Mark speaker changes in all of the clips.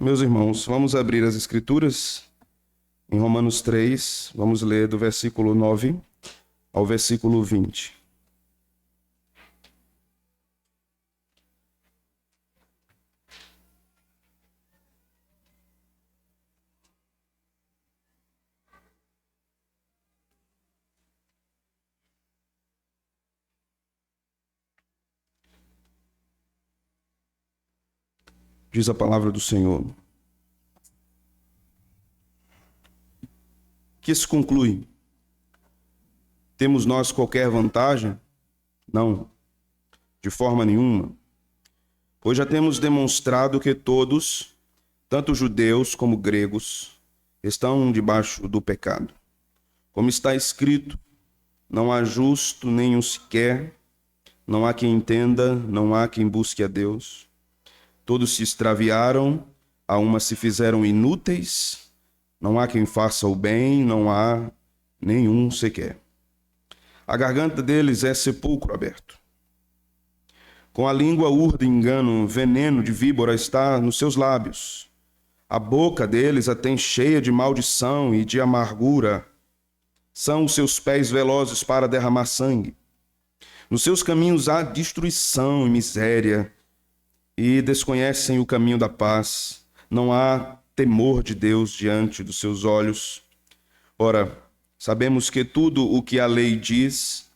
Speaker 1: Meus irmãos, vamos abrir as Escrituras em Romanos 3, vamos ler do versículo 9 ao versículo 20. Diz a palavra do Senhor. Que se conclui? Temos nós qualquer vantagem? Não, de forma nenhuma. Pois já temos demonstrado que todos, tanto judeus como gregos, estão debaixo do pecado. Como está escrito, não há justo nenhum sequer, não há quem entenda, não há quem busque a Deus. Todos se extraviaram, a uma se fizeram inúteis, não há quem faça o bem, não há nenhum sequer. A garganta deles é sepulcro aberto. Com a língua urda engano, veneno de víbora está nos seus lábios. A boca deles a tem cheia de maldição e de amargura. São os seus pés velozes para derramar sangue. Nos seus caminhos há destruição e miséria, e desconhecem o caminho da paz. Não há temor de Deus diante dos seus olhos. Ora, sabemos que tudo o que a lei diz,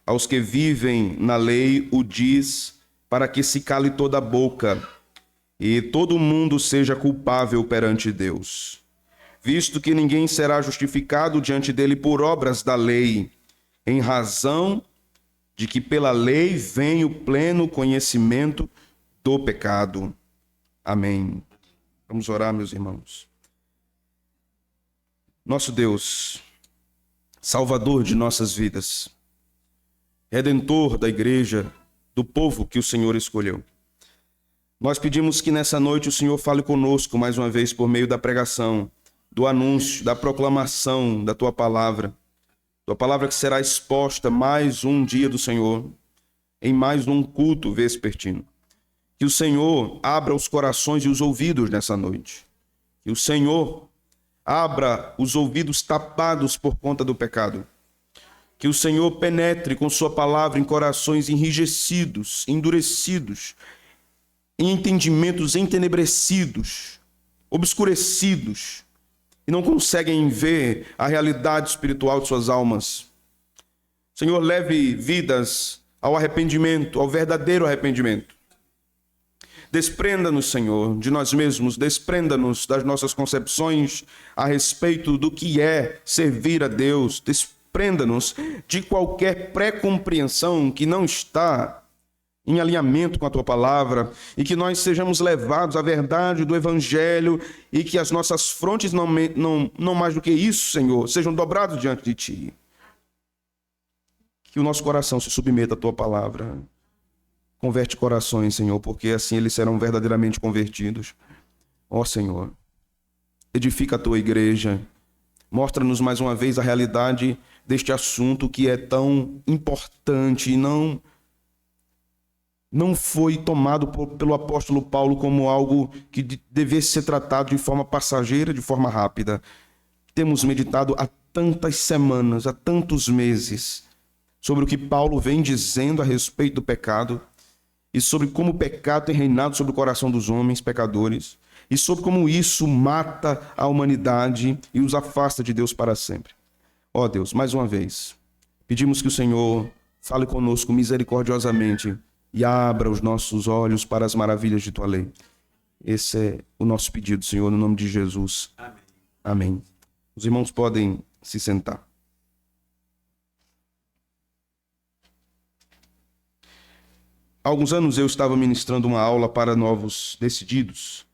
Speaker 1: aos que vivem na lei o diz, para que se cale toda a boca e todo mundo seja culpável perante Deus. Visto que ninguém será justificado diante dele por obras da lei, em razão de que pela lei vem o pleno conhecimento do pecado. Amém. Vamos orar, meus irmãos. Nosso Deus, Salvador de nossas vidas, Redentor da igreja, do povo que o Senhor escolheu. Nós pedimos que nessa noite o Senhor fale conosco mais uma vez por meio da pregação, do anúncio, da proclamação da Tua palavra que será exposta mais um dia do Senhor, em mais um culto vespertino. Que o Senhor abra os corações e os ouvidos nessa noite. Que o Senhor abra os ouvidos tapados por conta do pecado. Que o Senhor penetre com sua palavra em corações enrijecidos, endurecidos, em entendimentos entenebrecidos, obscurecidos, e não conseguem ver a realidade espiritual de suas almas. Senhor, leve vidas ao arrependimento, ao verdadeiro arrependimento. Desprenda-nos, Senhor, de nós mesmos, desprenda-nos das nossas concepções a respeito do que é servir a Deus, desprenda-nos de qualquer pré-compreensão que não está em alinhamento com a Tua palavra, e que nós sejamos levados à verdade do Evangelho, e que as nossas frontes, não mais do que isso, Senhor, sejam dobradas diante de Ti. Que o nosso coração se submeta à Tua palavra. Converte corações, Senhor, porque assim eles serão verdadeiramente convertidos. Ó Senhor, edifica a Tua igreja. Mostra-nos mais uma vez a realidade deste assunto que é tão importante e não foi tomado pelo apóstolo Paulo como algo que devesse ser tratado de forma passageira, de forma rápida. Temos meditado há tantas semanas, há tantos meses, sobre o que Paulo vem dizendo a respeito do pecado, e sobre como o pecado tem reinado sobre o coração dos homens pecadores, e sobre como isso mata a humanidade e os afasta de Deus para sempre. Ó Deus, mais uma vez, pedimos que o Senhor fale conosco misericordiosamente e abra os nossos olhos para as maravilhas de Tua lei. Esse é o nosso pedido, Senhor, no nome de Jesus. Amém. Amém. Os irmãos podem se sentar. Há alguns anos eu estava ministrando uma aula para novos decididos,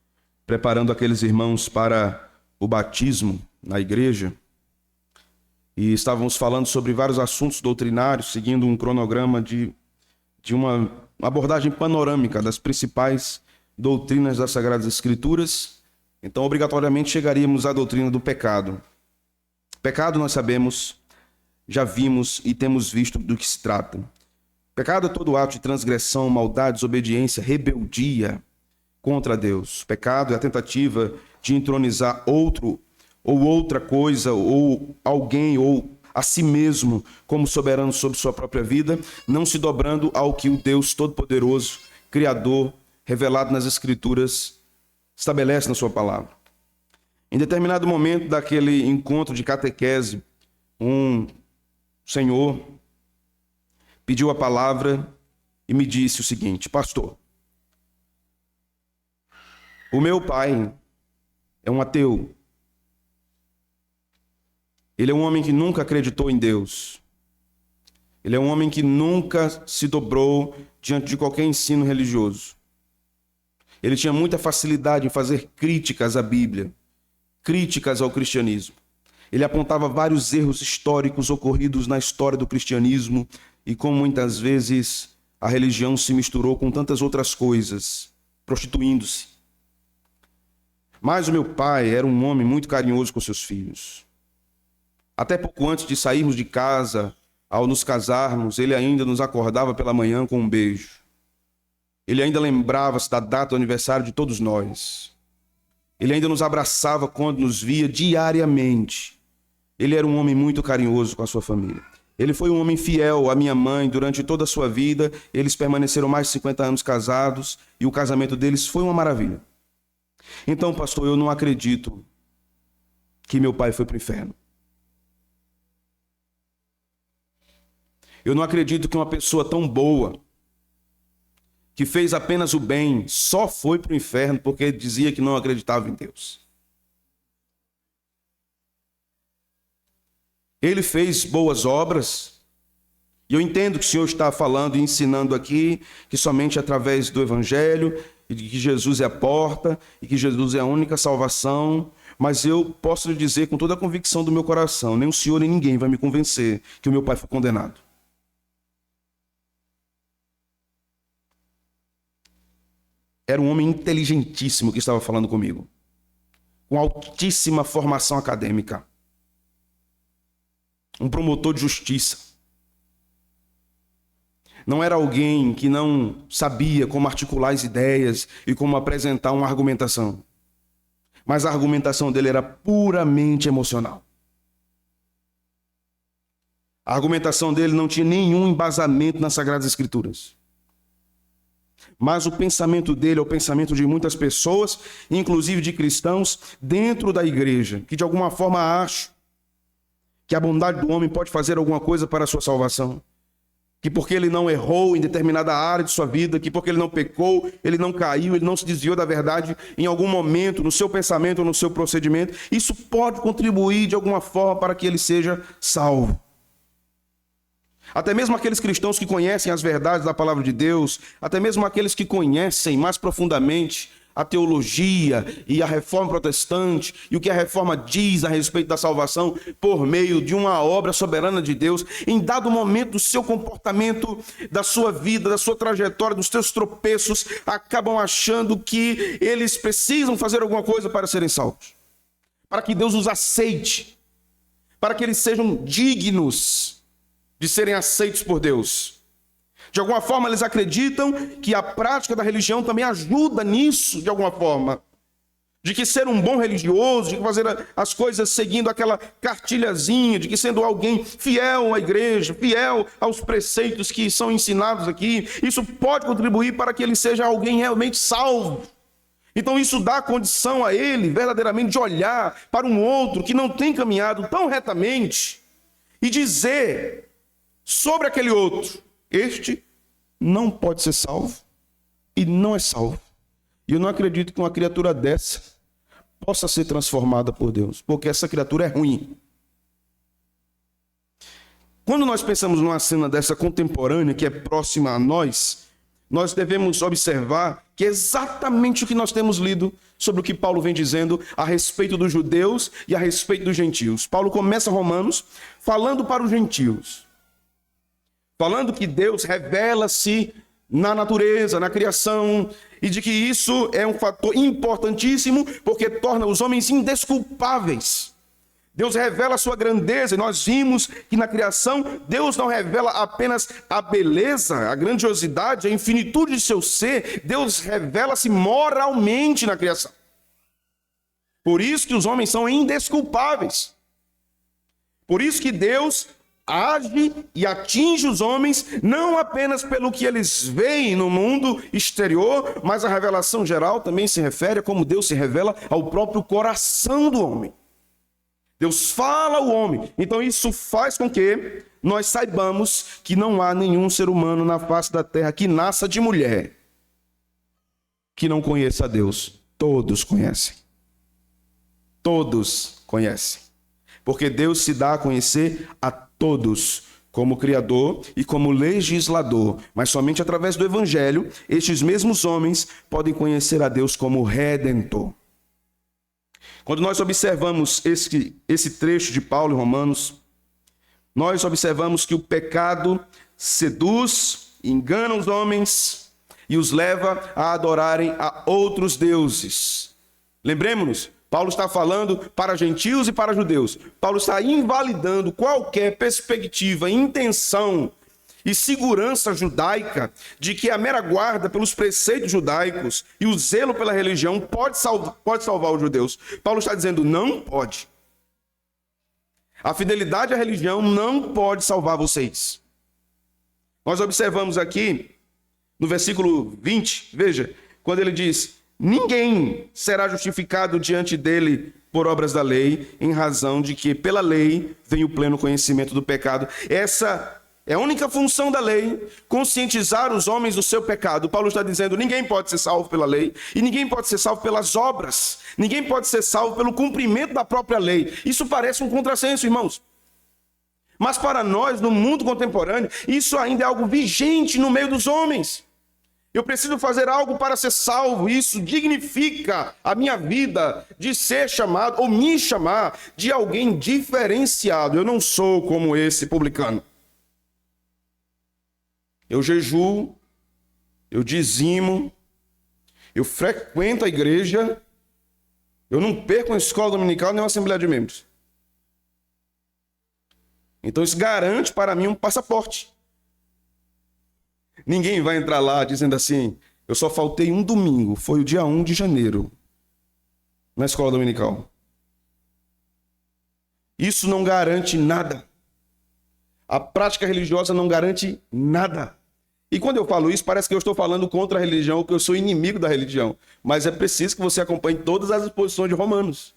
Speaker 1: preparando aqueles irmãos para o batismo na igreja. E estávamos falando sobre vários assuntos doutrinários, seguindo um cronograma de uma abordagem panorâmica das principais doutrinas das Sagradas Escrituras. Então, obrigatoriamente, chegaríamos à doutrina do pecado. Pecado, nós sabemos, já vimos e temos visto do que se trata. Pecado é todo ato de transgressão, maldade, desobediência, rebeldia contra Deus. Pecado é a tentativa de entronizar outro ou outra coisa, ou alguém, ou a si mesmo, como soberano sobre sua própria vida, não se dobrando ao que o Deus Todo-Poderoso, Criador, revelado nas Escrituras, estabelece na sua palavra. Em determinado momento daquele encontro de catequese, um senhor pediu a palavra e me disse o seguinte: pastor, o meu pai é um ateu. Ele é um homem que nunca acreditou em Deus. Ele é um homem que nunca se dobrou diante de qualquer ensino religioso. Ele tinha muita facilidade em fazer críticas à Bíblia, críticas ao cristianismo. Ele apontava vários erros históricos ocorridos na história do cristianismo e como muitas vezes a religião se misturou com tantas outras coisas, prostituindo-se. Mas o meu pai era um homem muito carinhoso com seus filhos. Até pouco antes de sairmos de casa, ao nos casarmos, ele ainda nos acordava pela manhã com um beijo. Ele ainda lembrava-se da data do aniversário de todos nós. Ele ainda nos abraçava quando nos via diariamente. Ele era um homem muito carinhoso com a sua família. Ele foi um homem fiel à minha mãe durante toda a sua vida. Eles permaneceram mais de 50 anos casados e o casamento deles foi uma maravilha. Então, pastor, eu não acredito que meu pai foi para o inferno. Eu não acredito que uma pessoa tão boa, que fez apenas o bem, só foi para o inferno porque dizia que não acreditava em Deus. Ele fez boas obras, e eu entendo que o Senhor está falando e ensinando aqui que somente através do Evangelho, e de que Jesus é a porta, e que Jesus é a única salvação, mas eu posso lhe dizer com toda a convicção do meu coração, nem o Senhor nem ninguém vai me convencer que o meu pai foi condenado. Era um homem inteligentíssimo que estava falando comigo, com altíssima formação acadêmica, um promotor de justiça. Não era alguém que não sabia como articular as ideias e como apresentar uma argumentação, mas a argumentação dele era puramente emocional. A argumentação dele não tinha nenhum embasamento nas Sagradas Escrituras. Mas o pensamento dele é o pensamento de muitas pessoas, inclusive de cristãos, dentro da igreja, que de alguma forma acham que a bondade do homem pode fazer alguma coisa para a sua salvação. Que porque ele não errou em determinada área de sua vida, que porque ele não pecou, ele não caiu, ele não se desviou da verdade em algum momento, no seu pensamento ou no seu procedimento, isso pode contribuir de alguma forma para que ele seja salvo. Até mesmo aqueles cristãos que conhecem as verdades da palavra de Deus, até mesmo aqueles que conhecem mais profundamente a teologia e a reforma protestante e o que a reforma diz a respeito da salvação por meio de uma obra soberana de Deus, em dado momento do seu comportamento, da sua vida, da sua trajetória, dos seus tropeços, acabam achando que eles precisam fazer alguma coisa para serem salvos, para que Deus os aceite, para que eles sejam dignos de serem aceitos por Deus. De alguma forma, eles acreditam que a prática da religião também ajuda nisso, de alguma forma. De que ser um bom religioso, de fazer as coisas seguindo aquela cartilhazinha, de que sendo alguém fiel à igreja, fiel aos preceitos que são ensinados aqui, isso pode contribuir para que ele seja alguém realmente salvo. Então isso dá condição a ele, verdadeiramente, de olhar para um outro que não tem caminhado tão retamente e dizer sobre aquele outro: este não pode ser salvo e não é salvo. E eu não acredito que uma criatura dessa possa ser transformada por Deus, porque essa criatura é ruim. Quando nós pensamos numa cena dessa contemporânea, que é próxima a nós devemos observar que é exatamente o que nós temos lido sobre o que Paulo vem dizendo a respeito dos judeus e a respeito dos gentios. Paulo começa Romanos falando para os gentios, falando que Deus revela-se na natureza, na criação, e de que isso é um fator importantíssimo, porque torna os homens indesculpáveis. Deus revela a sua grandeza, e nós vimos que na criação Deus não revela apenas a beleza, a grandiosidade, a infinitude de seu ser, Deus revela-se moralmente na criação. Por isso que os homens são indesculpáveis. Por isso que Deus age e atinge os homens, não apenas pelo que eles veem no mundo exterior, mas a revelação geral também se refere a como Deus se revela ao próprio coração do homem. Deus fala ao homem. Então isso faz com que nós saibamos que não há nenhum ser humano na face da terra que nasça de mulher que não conheça a Deus. Todos conhecem. Todos conhecem. Porque Deus se dá a conhecer a todos como Criador e como legislador. Mas somente através do Evangelho, estes mesmos homens podem conhecer a Deus como Redentor. Quando nós observamos esse trecho de Paulo em Romanos, nós observamos que o pecado seduz, engana os homens e os leva a adorarem a outros deuses. Lembremos-nos, Paulo está falando para gentios e para judeus. Paulo está invalidando qualquer perspectiva, intenção e segurança judaica de que a mera guarda pelos preceitos judaicos e o zelo pela religião pode salvar os judeus. Paulo está dizendo, não pode. A fidelidade à religião não pode salvar vocês. Nós observamos aqui, no versículo 20, veja, quando ele diz, ninguém será justificado diante dele por obras da lei, em razão de que pela lei vem o pleno conhecimento do pecado. Essa é a única função da lei, conscientizar os homens do seu pecado. Paulo está dizendo, ninguém pode ser salvo pela lei, e ninguém pode ser salvo pelas obras, ninguém pode ser salvo pelo cumprimento da própria lei. Isso parece um contrassenso, irmãos. Mas para nós, no mundo contemporâneo, isso ainda é algo vigente no meio dos homens. Eu preciso fazer algo para ser salvo, isso dignifica a minha vida de ser chamado, ou me chamar de alguém diferenciado. Eu não sou como esse publicano. Eu jejuo, eu dizimo, eu frequento a igreja, eu não perco uma escola dominical nem uma assembleia de membros. Então isso garante para mim um passaporte. Ninguém vai entrar lá dizendo assim, eu só faltei um domingo, foi o dia 1 de janeiro, na escola dominical. Isso não garante nada. A prática religiosa não garante nada. E quando eu falo isso, parece que eu estou falando contra a religião, ou que eu sou inimigo da religião. Mas é preciso que você acompanhe todas as exposições de Romanos.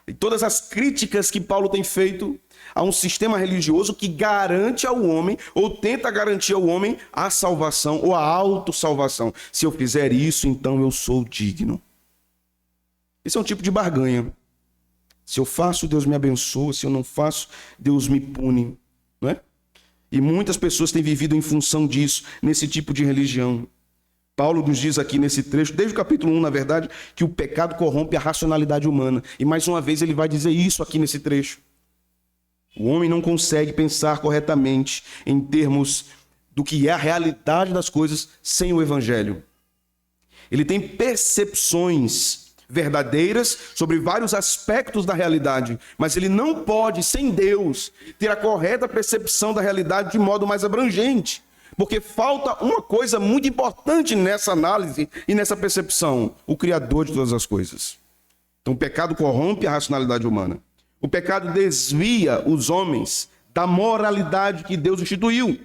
Speaker 1: E todas as críticas que Paulo tem feito a um sistema religioso que garante ao homem, ou tenta garantir ao homem, a salvação ou a autossalvação. Se eu fizer isso, então eu sou digno. Esse é um tipo de barganha. Se eu faço, Deus me abençoa. Se eu não faço, Deus me pune. Não é? E muitas pessoas têm vivido em função disso, nesse tipo de religião. Paulo nos diz aqui nesse trecho, desde o capítulo 1, na verdade, que o pecado corrompe a racionalidade humana. E mais uma vez ele vai dizer isso aqui nesse trecho. O homem não consegue pensar corretamente em termos do que é a realidade das coisas sem o Evangelho. Ele tem percepções verdadeiras sobre vários aspectos da realidade, mas ele não pode, sem Deus, ter a correta percepção da realidade de modo mais abrangente, porque falta uma coisa muito importante nessa análise e nessa percepção: o Criador de todas as coisas. Então o pecado corrompe a racionalidade humana. O pecado desvia os homens da moralidade que Deus instituiu.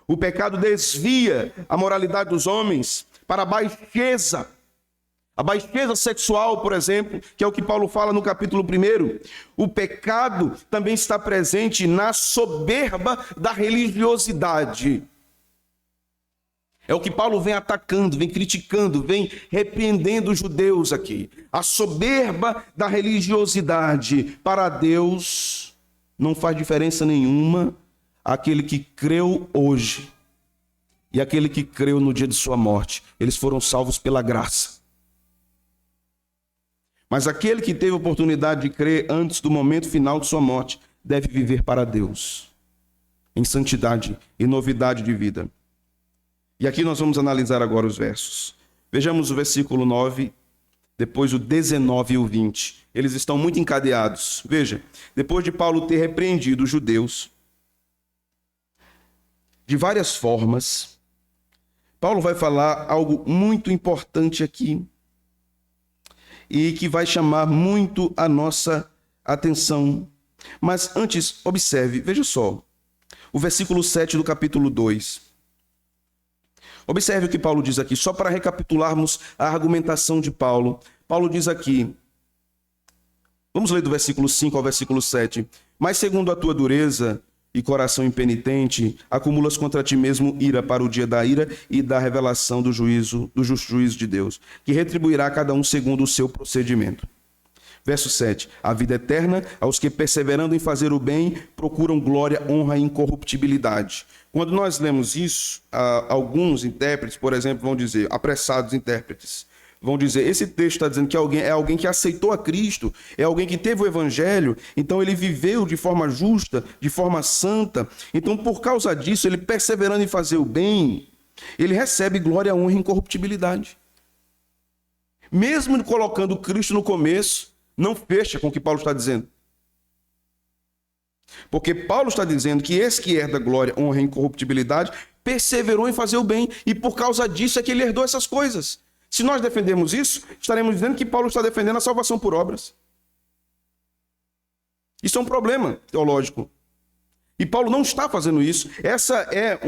Speaker 1: O pecado desvia a moralidade dos homens para a baixeza. A baixeza sexual, por exemplo, que é o que Paulo fala no capítulo 1. O pecado também está presente na soberba da religiosidade. É o que Paulo vem atacando, vem criticando, vem repreendendo os judeus aqui. A soberba da religiosidade. Para Deus não faz diferença nenhuma aquele que creu hoje e aquele que creu no dia de sua morte. Eles foram salvos pela graça. Mas aquele que teve a oportunidade de crer antes do momento final de sua morte deve viver para Deus, em santidade e novidade de vida. E aqui nós vamos analisar agora os versos. Vejamos o versículo 9 depois o 19 e o 20. Eles estão muito encadeados. Veja, depois de Paulo ter repreendido os judeus de várias formas, Paulo vai falar algo muito importante aqui e que vai chamar muito a nossa atenção. Mas antes, observe, veja só, o versículo 7 do capítulo 2. Observe o que Paulo diz aqui, só para recapitularmos a argumentação de Paulo. Paulo diz aqui, vamos ler do versículo 5 ao versículo 7. Mas segundo a tua dureza e coração impenitente, acumulas contra ti mesmo ira para o dia da ira e da revelação do juízo, do justo juízo de Deus, que retribuirá a cada um segundo o seu procedimento. Verso 7. A vida eterna aos que, perseverando em fazer o bem, procuram glória, honra e incorruptibilidade. Quando nós lemos isso, alguns intérpretes, por exemplo, vão dizer, apressados intérpretes, vão dizer, esse texto está dizendo que é alguém que aceitou a Cristo, é alguém que teve o evangelho, então ele viveu de forma justa, de forma santa. Então, por causa disso, ele perseverando em fazer o bem, ele recebe glória, honra e incorruptibilidade. Mesmo colocando Cristo no começo, não fecha com o que Paulo está dizendo. Porque Paulo está dizendo que esse que herda glória, honra e incorruptibilidade, perseverou em fazer o bem, e por causa disso é que ele herdou essas coisas. Se nós defendemos isso, estaremos dizendo que Paulo está defendendo a salvação por obras. Isso é um problema teológico. E Paulo não está fazendo isso. Essa é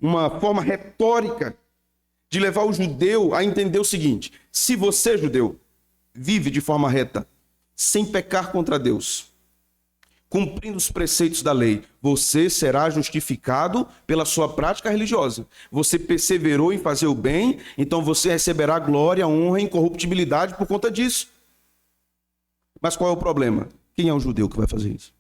Speaker 1: uma forma retórica de levar o judeu a entender o seguinte: se você, judeu, vive de forma reta, sem pecar contra Deus, cumprindo os preceitos da lei, você será justificado pela sua prática religiosa. Você perseverou em fazer o bem, então você receberá glória, honra e incorruptibilidade por conta disso. Mas qual é o problema? Quem é o judeu que vai fazer isso?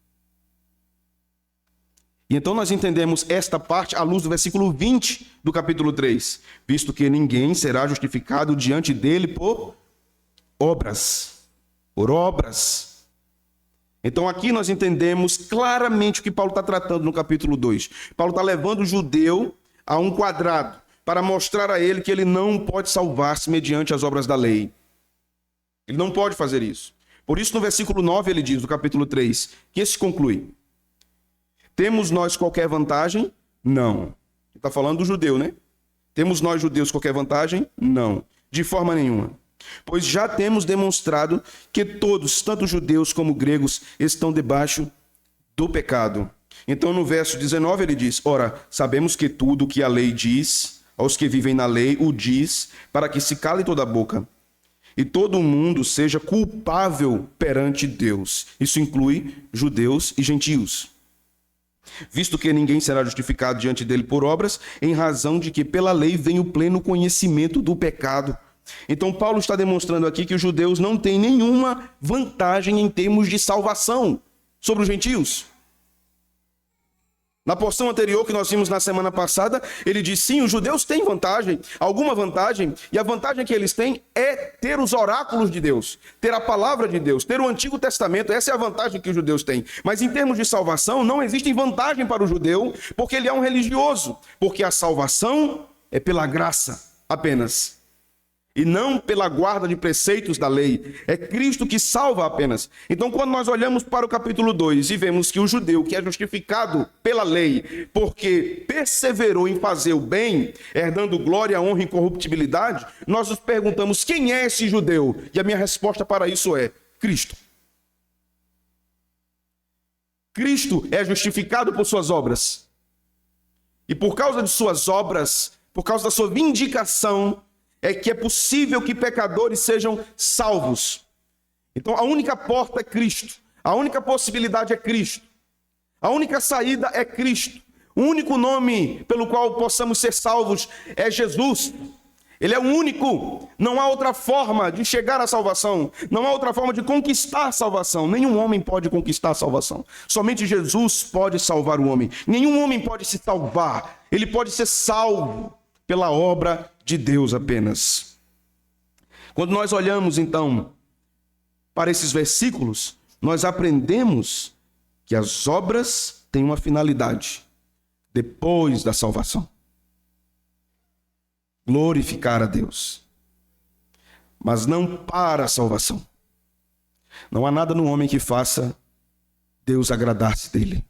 Speaker 1: E então nós entendemos esta parte à luz do versículo 20 do capítulo 3. Visto que ninguém será justificado diante dele por obras. Por obras. Então aqui nós entendemos claramente o que Paulo está tratando no capítulo 2. Paulo está levando o judeu a um quadrado para mostrar a ele que ele não pode salvar-se mediante as obras da lei. Ele não pode fazer isso. Por isso no versículo 9 ele diz, no capítulo 3, que esse conclui: temos nós qualquer vantagem? Não. Ele está falando do judeu, né? Temos nós judeus qualquer vantagem? Não. De forma nenhuma. Pois já temos demonstrado que todos, tanto judeus como gregos, estão debaixo do pecado. Então no verso 19 ele diz: ora, sabemos que tudo o que a lei diz, aos que vivem na lei, o diz, para que se cale toda a boca, e todo mundo seja culpável perante Deus. Isso inclui judeus e gentios. Visto que ninguém será justificado diante dele por obras, em razão de que pela lei vem o pleno conhecimento do pecado. Então Paulo está demonstrando aqui que os judeus não têm nenhuma vantagem em termos de salvação sobre os gentios. Na porção anterior que nós vimos na semana passada, ele diz sim, os judeus têm vantagem, alguma vantagem, e a vantagem que eles têm é ter os oráculos de Deus, ter a palavra de Deus, ter o Antigo Testamento. Essa é a vantagem que os judeus têm. Mas em termos de salvação, não existe vantagem para o judeu, porque ele é um religioso, porque a salvação é pela graça apenas, e não pela guarda de preceitos da lei. É Cristo que salva apenas. Então, quando nós olhamos para o capítulo 2 e vemos que o judeu que é justificado pela lei, porque perseverou em fazer o bem, herdando glória, honra e incorruptibilidade, nós nos perguntamos: quem é esse judeu? E a minha resposta para isso é Cristo. Cristo é justificado por suas obras. E por causa de suas obras, por causa da sua vindicação, é que é possível que pecadores sejam salvos. Então a única porta é Cristo. A única possibilidade é Cristo. A única saída é Cristo. O único nome pelo qual possamos ser salvos é Jesus. Ele é o único. Não há outra forma de chegar à salvação. Não há outra forma de conquistar a salvação. Nenhum homem pode conquistar a salvação. Somente Jesus pode salvar o homem. Nenhum homem pode se salvar. Ele pode ser salvo pela obra de Deus apenas. Quando nós olhamos, então, para esses versículos, nós aprendemos que as obras têm uma finalidade depois da salvação: glorificar a Deus. mas não para a salvação. Não há nada no homem que faça Deus agradar-se dele.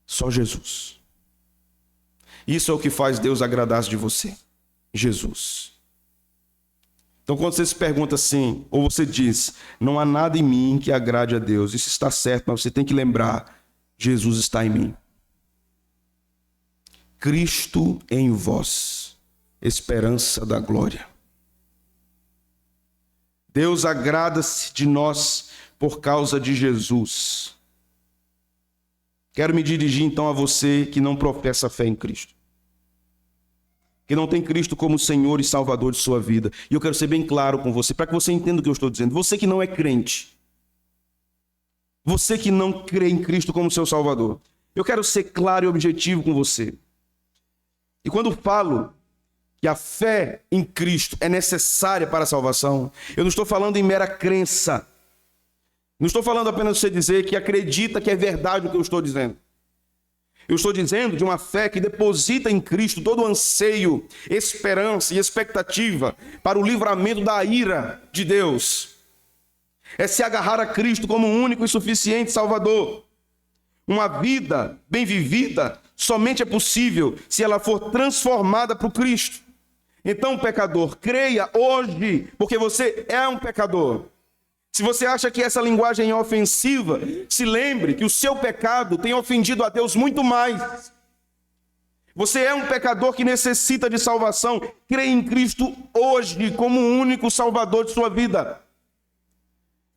Speaker 1: Só Jesus. Isso é o que faz Deus agradar-se de você. Jesus. Então, quando você se pergunta assim, ou você diz, não há nada em mim que agrade a Deus, isso está certo, mas você tem que lembrar, Jesus está em mim. Cristo em vós, esperança da glória. Deus agrada-se de nós por causa de Jesus. Quero me dirigir então a você que não professa fé em Cristo, que não tem Cristo como Senhor e Salvador de sua vida. E eu quero ser bem claro com você, para que você entenda o que eu estou dizendo. Você que não é crente, você que não crê em Cristo como seu Salvador, eu quero ser claro e objetivo com você. E quando falo que a fé em Cristo é necessária para a salvação, eu não estou falando em mera crença. Não estou falando apenas de você dizer que acredita que é verdade o que eu estou dizendo. Eu estou dizendo de uma fé que deposita em Cristo todo o anseio, esperança e expectativa para o livramento da ira de Deus. É se agarrar a Cristo como único e suficiente Salvador. Uma vida bem vivida somente é possível se ela for transformada por Cristo. Então, pecador, creia hoje, porque você é um pecador. Se você acha que essa linguagem é ofensiva, se lembre que o seu pecado tem ofendido a Deus muito mais. Você é um pecador que necessita de salvação. Creia em Cristo hoje como o único Salvador de sua vida.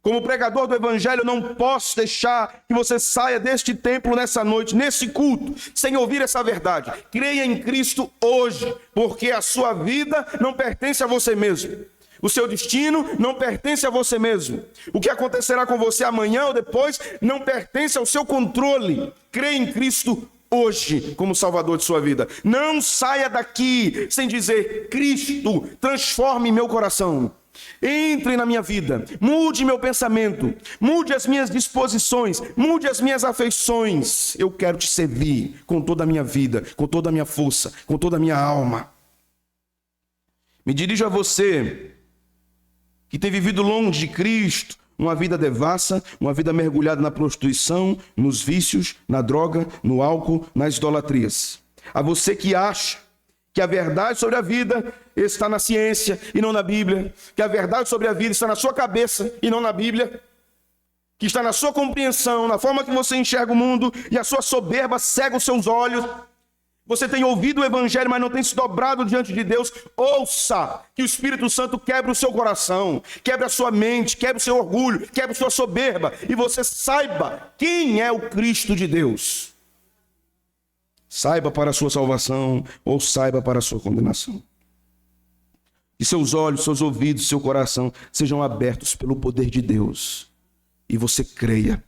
Speaker 1: Como pregador do Evangelho, eu não posso deixar que você saia deste templo nessa noite, nesse culto, sem ouvir essa verdade. Creia em Cristo hoje, porque a sua vida não pertence a você mesmo. O seu destino não pertence a você mesmo. O que acontecerá com você amanhã ou depois não pertence ao seu controle. Creia em Cristo hoje como Salvador de sua vida. Não saia daqui sem dizer: Cristo, transforme meu coração. Entre na minha vida, mude meu pensamento, mude as minhas disposições, mude as minhas afeições. Eu quero te servir com toda a minha vida, com toda a minha força, com toda a minha alma. Me dirijo a você que tem vivido longe de Cristo, uma vida devassa, uma vida mergulhada na prostituição, nos vícios, na droga, no álcool, nas idolatrias. A você que acha que a verdade sobre a vida está na ciência e não na Bíblia, que a verdade sobre a vida está na sua cabeça e não na Bíblia, que está na sua compreensão, na forma que você enxerga o mundo, e a sua soberba cega os seus olhos. Você tem ouvido o Evangelho, mas não tem se dobrado diante de Deus. Ouça que o Espírito Santo quebre o seu coração, quebre a sua mente, quebre o seu orgulho, quebre a sua soberba, e você saiba quem é o Cristo de Deus. Saiba para a sua salvação ou saiba para a sua condenação. Que seus olhos, seus ouvidos, seu coração sejam abertos pelo poder de Deus e você creia.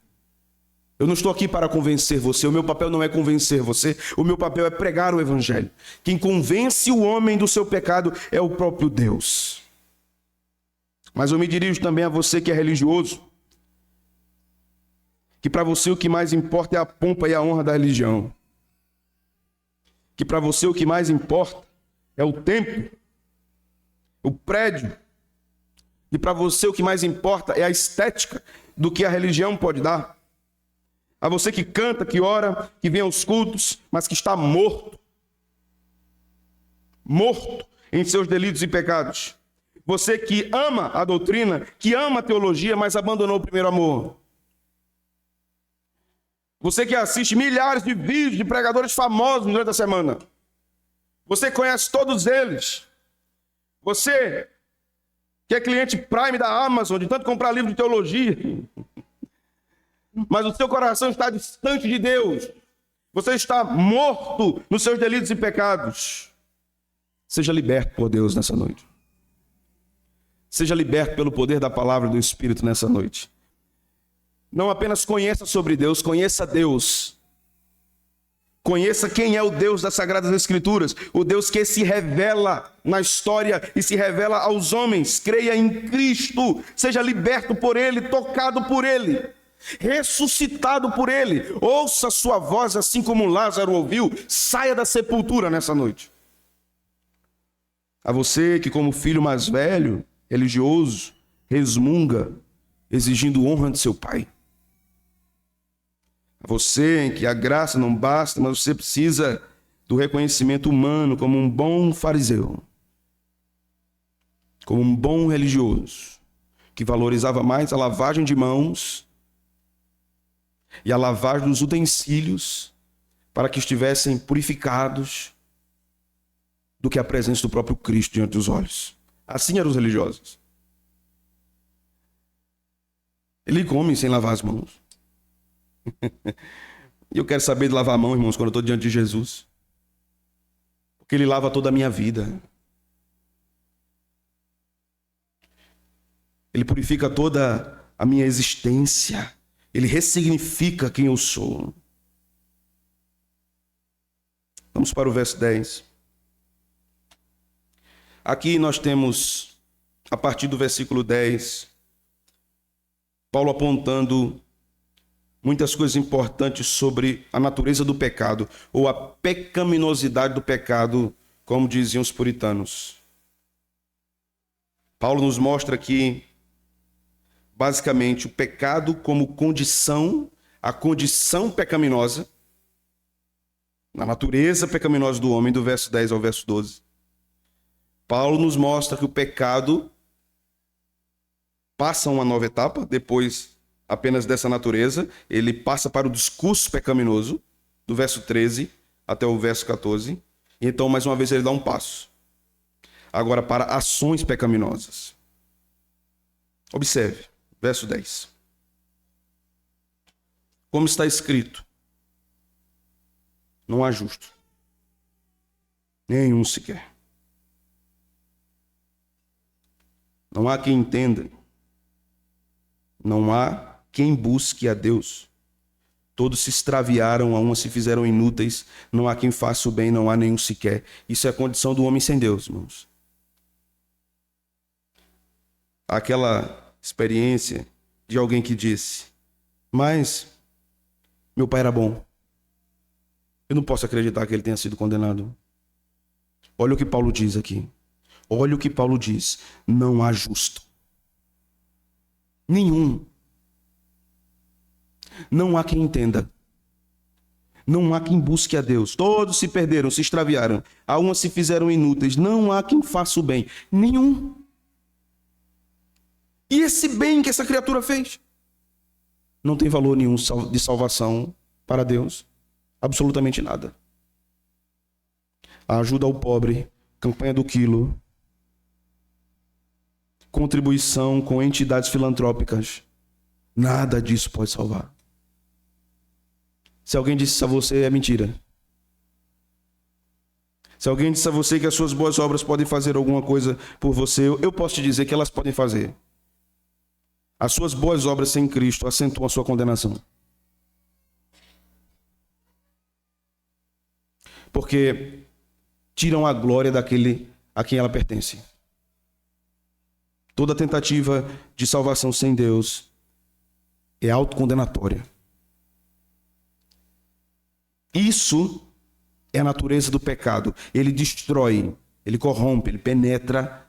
Speaker 1: Eu não estou aqui para convencer você, o meu papel não é convencer você, o meu papel é pregar o Evangelho. Quem convence o homem do seu pecado é o próprio Deus. Mas eu me dirijo também a você que é religioso, que para você o que mais importa é a pompa e a honra da religião. Que para você o que mais importa é o templo, o prédio. E para você o que mais importa é a estética do que a religião pode dar. A você que canta, que ora, que vem aos cultos, mas que está morto. Morto em seus delitos e pecados. Você que ama a doutrina, que ama a teologia, mas abandonou o primeiro amor. Você que assiste milhares de vídeos de pregadores famosos durante a semana. Você conhece todos eles. Você que é cliente Prime da Amazon, de tanto comprar livro de teologia. Mas o seu coração está distante de Deus. Você está morto nos seus delitos e pecados. Seja liberto por Deus nessa noite. Seja liberto pelo poder da palavra do Espírito nessa noite. Não apenas conheça sobre Deus, conheça Deus. Conheça quem é o Deus das Sagradas Escrituras, o Deus que se revela na história e se revela aos homens. Creia em Cristo, seja liberto por Ele, tocado por Ele, ressuscitado por Ele. Ouça a sua voz assim como Lázaro ouviu, saia da sepultura nessa noite. A você que, como filho mais velho, religioso, resmunga, exigindo honra de seu pai. A você em que a graça não basta, mas você precisa do reconhecimento humano como um bom fariseu, como um bom religioso, que valorizava mais a lavagem de mãos e a lavagem dos utensílios para que estivessem purificados do que a presença do próprio Cristo diante dos olhos. Assim eram os religiosos. Ele come sem lavar as mãos. E eu quero saber de lavar a mão, irmãos, quando eu estou diante de Jesus. Porque Ele lava toda a minha vida. Ele purifica toda a minha existência. Ele ressignifica quem eu sou. Vamos para o verso 10. Aqui nós temos, a partir do versículo 10, Paulo apontando muitas coisas importantes sobre a natureza do pecado, ou a pecaminosidade do pecado, como diziam os puritanos. Paulo nos mostra aqui, basicamente, o pecado como condição, a condição pecaminosa, na natureza pecaminosa do homem, do verso 10 ao verso 12. Paulo nos mostra que o pecado passa uma nova etapa, depois apenas dessa natureza, ele passa para o discurso pecaminoso, do verso 13 até o verso 14, e então mais uma vez ele dá um passo. Agora para ações pecaminosas. Observe, verso 10. Como está escrito, não há justo, nenhum sequer. Não há quem entenda, não há quem busque a Deus. Todos se extraviaram, a uma se fizeram inúteis, não há quem faça o bem, não há nenhum sequer. Isso é a condição do homem sem Deus, irmãos. Aquela experiência de alguém que disse, mas meu pai era bom. Eu não posso acreditar que ele tenha sido condenado. Olha o que Paulo diz aqui. Olha o que Paulo diz. Não há justo. Nenhum. Não há quem entenda. Não há quem busque a Deus. Todos se perderam, se extraviaram. A uma se fizeram inúteis. Não há quem faça o bem. Nenhum. E esse bem que essa criatura fez não tem valor nenhum de salvação para Deus. Absolutamente nada. A ajuda ao pobre, campanha do quilo, contribuição com entidades filantrópicas, nada disso pode salvar. Se alguém disse a você, é mentira. Se alguém disse a você que as suas boas obras podem fazer alguma coisa por você, eu posso te dizer que elas podem fazer. As suas boas obras sem Cristo acentuam a sua condenação. Porque tiram a glória daquele a quem ela pertence. Toda tentativa de salvação sem Deus é autocondenatória. Isso é a natureza do pecado. Ele destrói, ele corrompe, ele penetra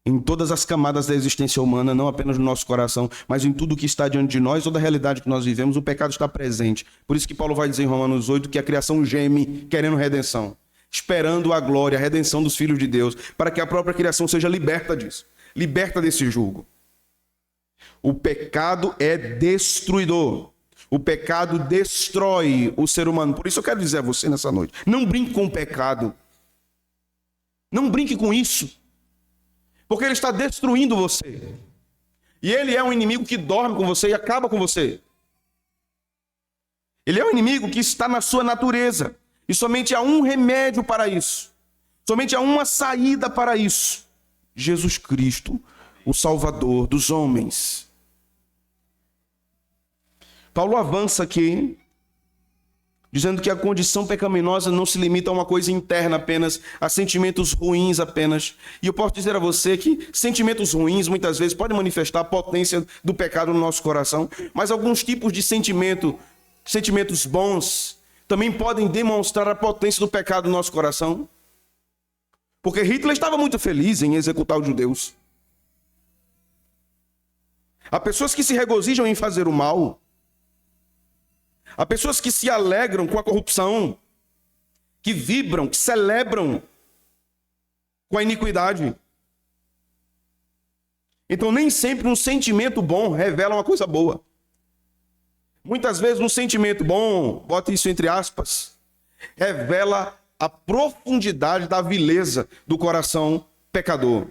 Speaker 1: em todas as camadas da existência humana, não apenas no nosso coração, mas em tudo que está diante de nós, toda a realidade que nós vivemos, o pecado está presente. Por isso que Paulo vai dizer em Romanos 8 que a criação geme querendo redenção, esperando a glória, a redenção dos filhos de Deus, para que a própria criação seja liberta disso. Liberta desse jugo. O pecado é destruidor. O pecado destrói o ser humano. Por isso eu quero dizer a você nessa noite, não brinque com o pecado. Não brinque com isso. Porque ele está destruindo você. E ele é um inimigo que dorme com você e acaba com você. Ele é um inimigo que está na sua natureza. E somente há um remédio para isso. Somente há uma saída para isso. Jesus Cristo, o Salvador dos homens. Paulo avança aqui, dizendo que a condição pecaminosa não se limita a uma coisa interna apenas, a sentimentos ruins apenas. E eu posso dizer a você que sentimentos ruins muitas vezes podem manifestar a potência do pecado no nosso coração, mas alguns tipos de sentimentos bons, também podem demonstrar a potência do pecado no nosso coração. Porque Hitler estava muito feliz em executar os judeus. Há pessoas que se regozijam em fazer o mal. Há pessoas que se alegram com a corrupção, que vibram, que celebram com a iniquidade. Então, nem sempre um sentimento bom revela uma coisa boa. Muitas vezes um sentimento bom, bota isso entre aspas, revela a profundidade da vileza do coração pecador.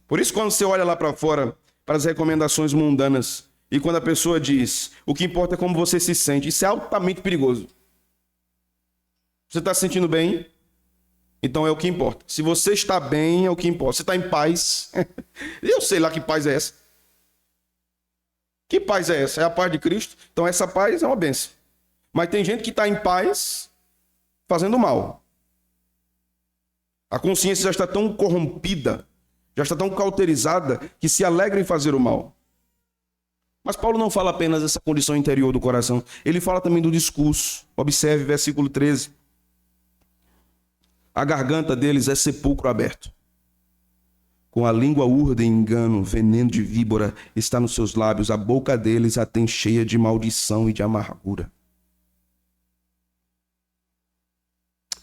Speaker 1: Por isso, quando você olha lá para fora, para as recomendações mundanas, e quando a pessoa diz, o que importa é como você se sente, isso é altamente perigoso. Você está se sentindo bem? Então é o que importa. Se você está bem, é o que importa. Você está em paz. Eu sei lá que paz é essa. Que paz é essa? É a paz de Cristo? Então essa paz é uma bênção. Mas tem gente que está em paz fazendo mal. A consciência já está tão corrompida, já está tão cauterizada, que se alegra em fazer o mal. Mas Paulo não fala apenas dessa condição interior do coração. Ele fala também do discurso. Observe versículo 13. A garganta deles é sepulcro aberto. Com a língua urda em engano, veneno de víbora está nos seus lábios. A boca deles a tem cheia de maldição e de amargura.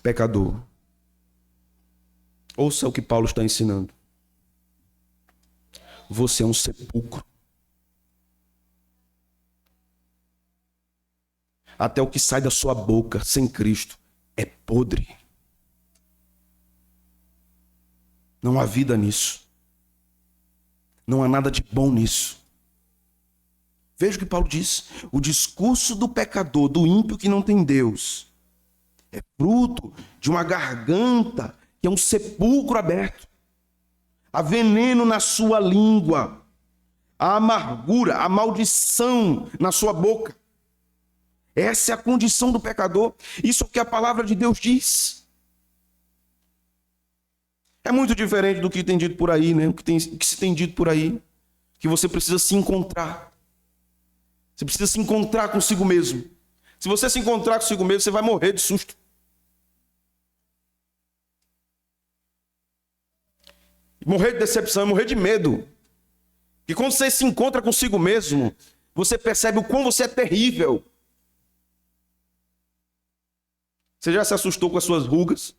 Speaker 1: Pecador, ouça o que Paulo está ensinando. Você é um sepulcro. Até o que sai da sua boca sem Cristo é podre. Não há vida nisso. Não há nada de bom nisso. Veja o que Paulo diz. O discurso do pecador, do ímpio que não tem Deus, é fruto de uma garganta que é um sepulcro aberto. Há veneno na sua língua. Há amargura, há maldição na sua boca. Essa é a condição do pecador. Isso é o que a palavra de Deus diz. É muito diferente do que tem dito por aí, né? O que se tem dito por aí. Que você precisa se encontrar. Você precisa se encontrar consigo mesmo. Se você se encontrar consigo mesmo, você vai morrer de susto. Morrer de decepção, morrer de medo. E quando você se encontra consigo mesmo, você percebe o quão você é terrível. Você já se assustou com as suas rugas?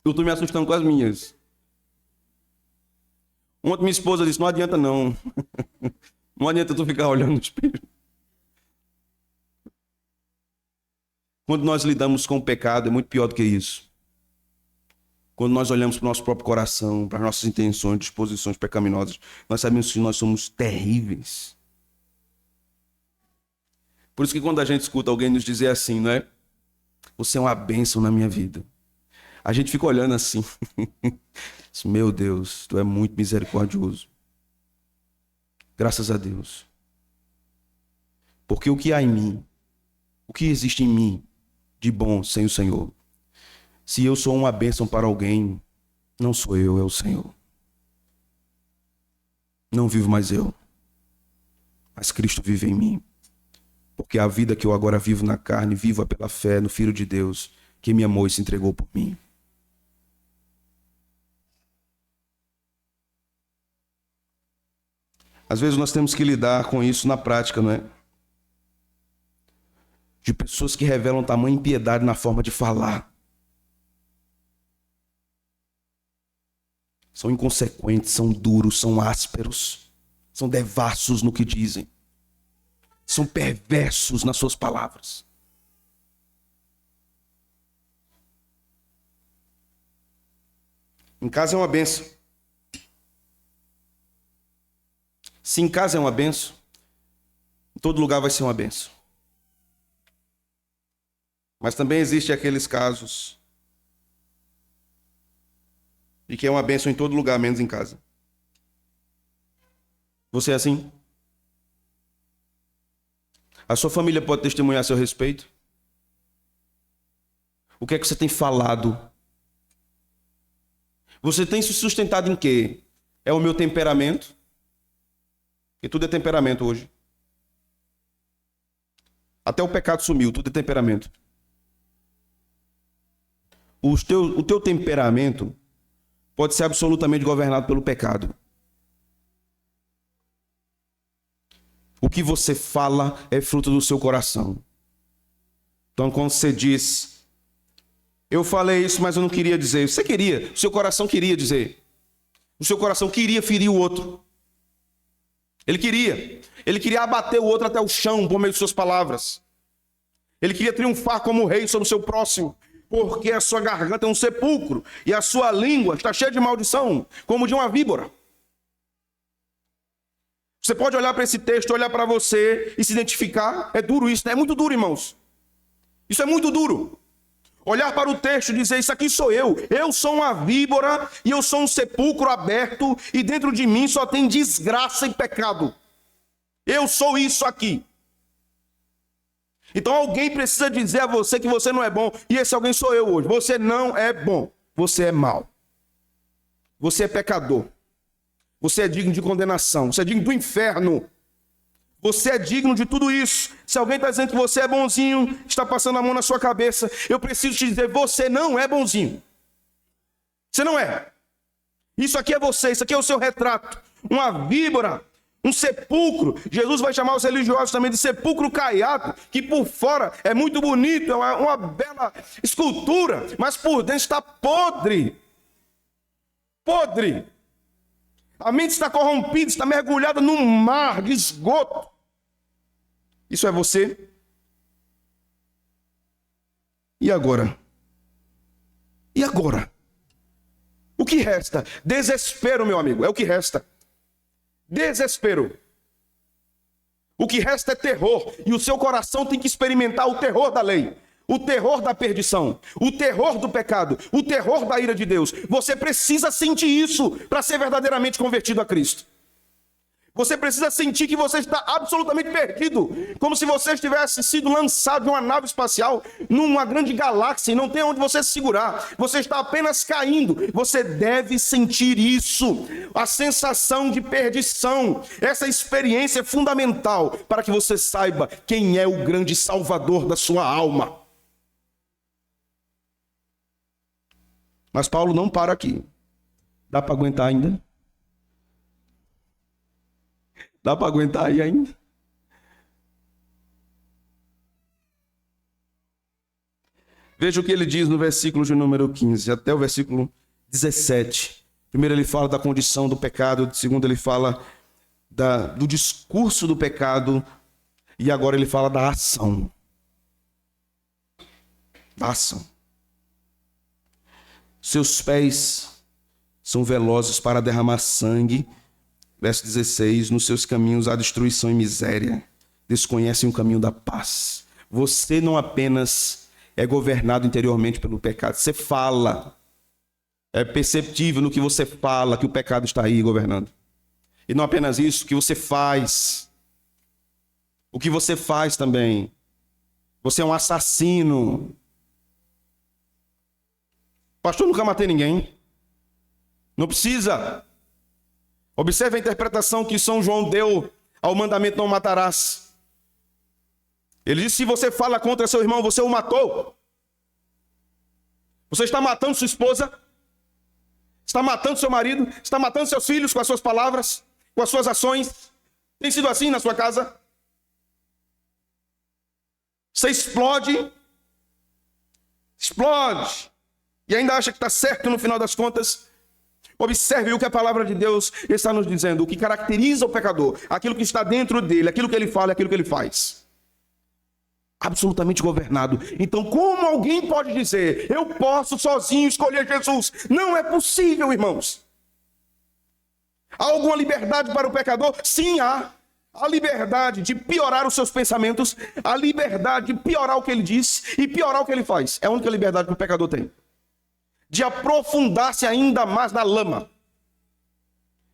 Speaker 1: Eu estou me assustando com as minhas. Ontem minha esposa disse, não adianta não. Não adianta tu ficar olhando no espelho. Quando nós lidamos com o pecado, é muito pior do que isso. Quando nós olhamos para o nosso próprio coração, para as nossas intenções, disposições pecaminosas, nós sabemos que nós somos terríveis. Por isso que quando a gente escuta alguém nos dizer assim, não é? Você é uma bênção na minha vida. A gente fica olhando assim. Meu Deus, tu é muito misericordioso. Graças a Deus. Porque o que há em mim, o que existe em mim de bom sem o Senhor? Se eu sou uma bênção para alguém, não sou eu, é o Senhor. Não vivo mais eu, mas Cristo vive em mim. Porque a vida que eu agora vivo na carne, vivo pela fé no Filho de Deus, que me amou e se entregou por mim. Às vezes nós temos que lidar com isso na prática, não é? De pessoas que revelam tamanha impiedade na forma de falar. São inconsequentes, são duros, são ásperos, são devassos no que dizem. São perversos nas suas palavras. Em casa é uma benção. Se em casa é uma benção, em todo lugar vai ser uma benção. Mas também existem aqueles casos de que é uma benção em todo lugar, menos em casa. Você é assim? A sua família pode testemunhar a seu respeito? O que é que você tem falado? Você tem se sustentado em quê? É o meu temperamento? Porque tudo é temperamento hoje. Até o pecado sumiu, tudo é temperamento. o teu temperamento pode ser absolutamente governado pelo pecado. O que você fala é fruto do seu coração. Então, quando você diz, eu falei isso, mas eu não queria dizer. Você queria, o seu coração queria dizer. O seu coração queria ferir o outro. Ele queria abater o outro até o chão por meio de suas palavras. Ele queria triunfar como rei sobre o seu próximo, porque a sua garganta é um sepulcro e a sua língua está cheia de maldição, como de uma víbora. Você pode olhar para esse texto, olhar para você e se identificar. É duro isso, né? É muito duro, irmãos. Isso é muito duro. Olhar para o texto e dizer, isso aqui sou eu. Eu sou uma víbora e eu sou um sepulcro aberto e dentro de mim só tem desgraça e pecado. Eu sou isso aqui. Então alguém precisa dizer a você que você não é bom. E esse alguém sou eu hoje. Você não é bom. Você é mau. Você é pecador. Você é digno de condenação. Você é digno do inferno. Você é digno de tudo isso. Se alguém está dizendo que você é bonzinho, está passando a mão na sua cabeça, eu preciso te dizer, você não é bonzinho. Você não é. Isso aqui é você, isso aqui é o seu retrato. Uma víbora, um sepulcro. Jesus vai chamar os religiosos também de sepulcro caiado, que por fora é muito bonito, é uma bela escultura, mas por dentro está podre. Podre. A mente está corrompida, está mergulhada num mar de esgoto. Isso é você? E agora? E agora? O que resta? Desespero, meu amigo, é o que resta. Desespero. O que resta é terror. E o seu coração tem que experimentar o terror da lei. O terror da perdição, o terror do pecado, o terror da ira de Deus. Você precisa sentir isso para ser verdadeiramente convertido a Cristo. Você precisa sentir que você está absolutamente perdido, como se você tivesse sido lançado de uma nave espacial numa grande galáxia e não tem onde você se segurar. Você está apenas caindo. Você deve sentir isso, a sensação de perdição. Essa experiência é fundamental para que você saiba quem é o grande salvador da sua alma. Mas Paulo não para aqui. Dá para aguentar ainda? Dá para aguentar aí ainda? Veja o que ele diz no versículo de número 15, até o versículo 17. Primeiro ele fala da condição do pecado, segundo ele fala do discurso do pecado, e agora ele fala da ação. Da ação. Seus pés são velozes para derramar sangue. Verso 16, nos seus caminhos há destruição e miséria. Desconhecem o caminho da paz. Você não apenas é governado interiormente pelo pecado. Você fala. É perceptível no que você fala que o pecado está aí governando. E não apenas isso, o que você faz. O que você faz também. Você é um assassino. Pastor, nunca matei ninguém. Não precisa. Observe a interpretação que São João deu ao mandamento não matarás. Ele disse, se você fala contra seu irmão, você o matou. Você está matando sua esposa. Está matando seu marido. Está matando seus filhos com as suas palavras, com as suas ações. Tem sido assim na sua casa? Você explode. Explode. E ainda acha que está certo no final das contas. Observe o que a palavra de Deus está nos dizendo. O que caracteriza o pecador. Aquilo que está dentro dele. Aquilo que ele fala, aquilo que ele faz. Absolutamente governado. Então, como alguém pode dizer, eu posso sozinho escolher Jesus? Não é possível, irmãos. Há alguma liberdade para o pecador? Sim, há. A liberdade de piorar os seus pensamentos. A liberdade de piorar o que ele diz e piorar o que ele faz. É a única liberdade que o pecador tem. De aprofundar-se ainda mais na lama.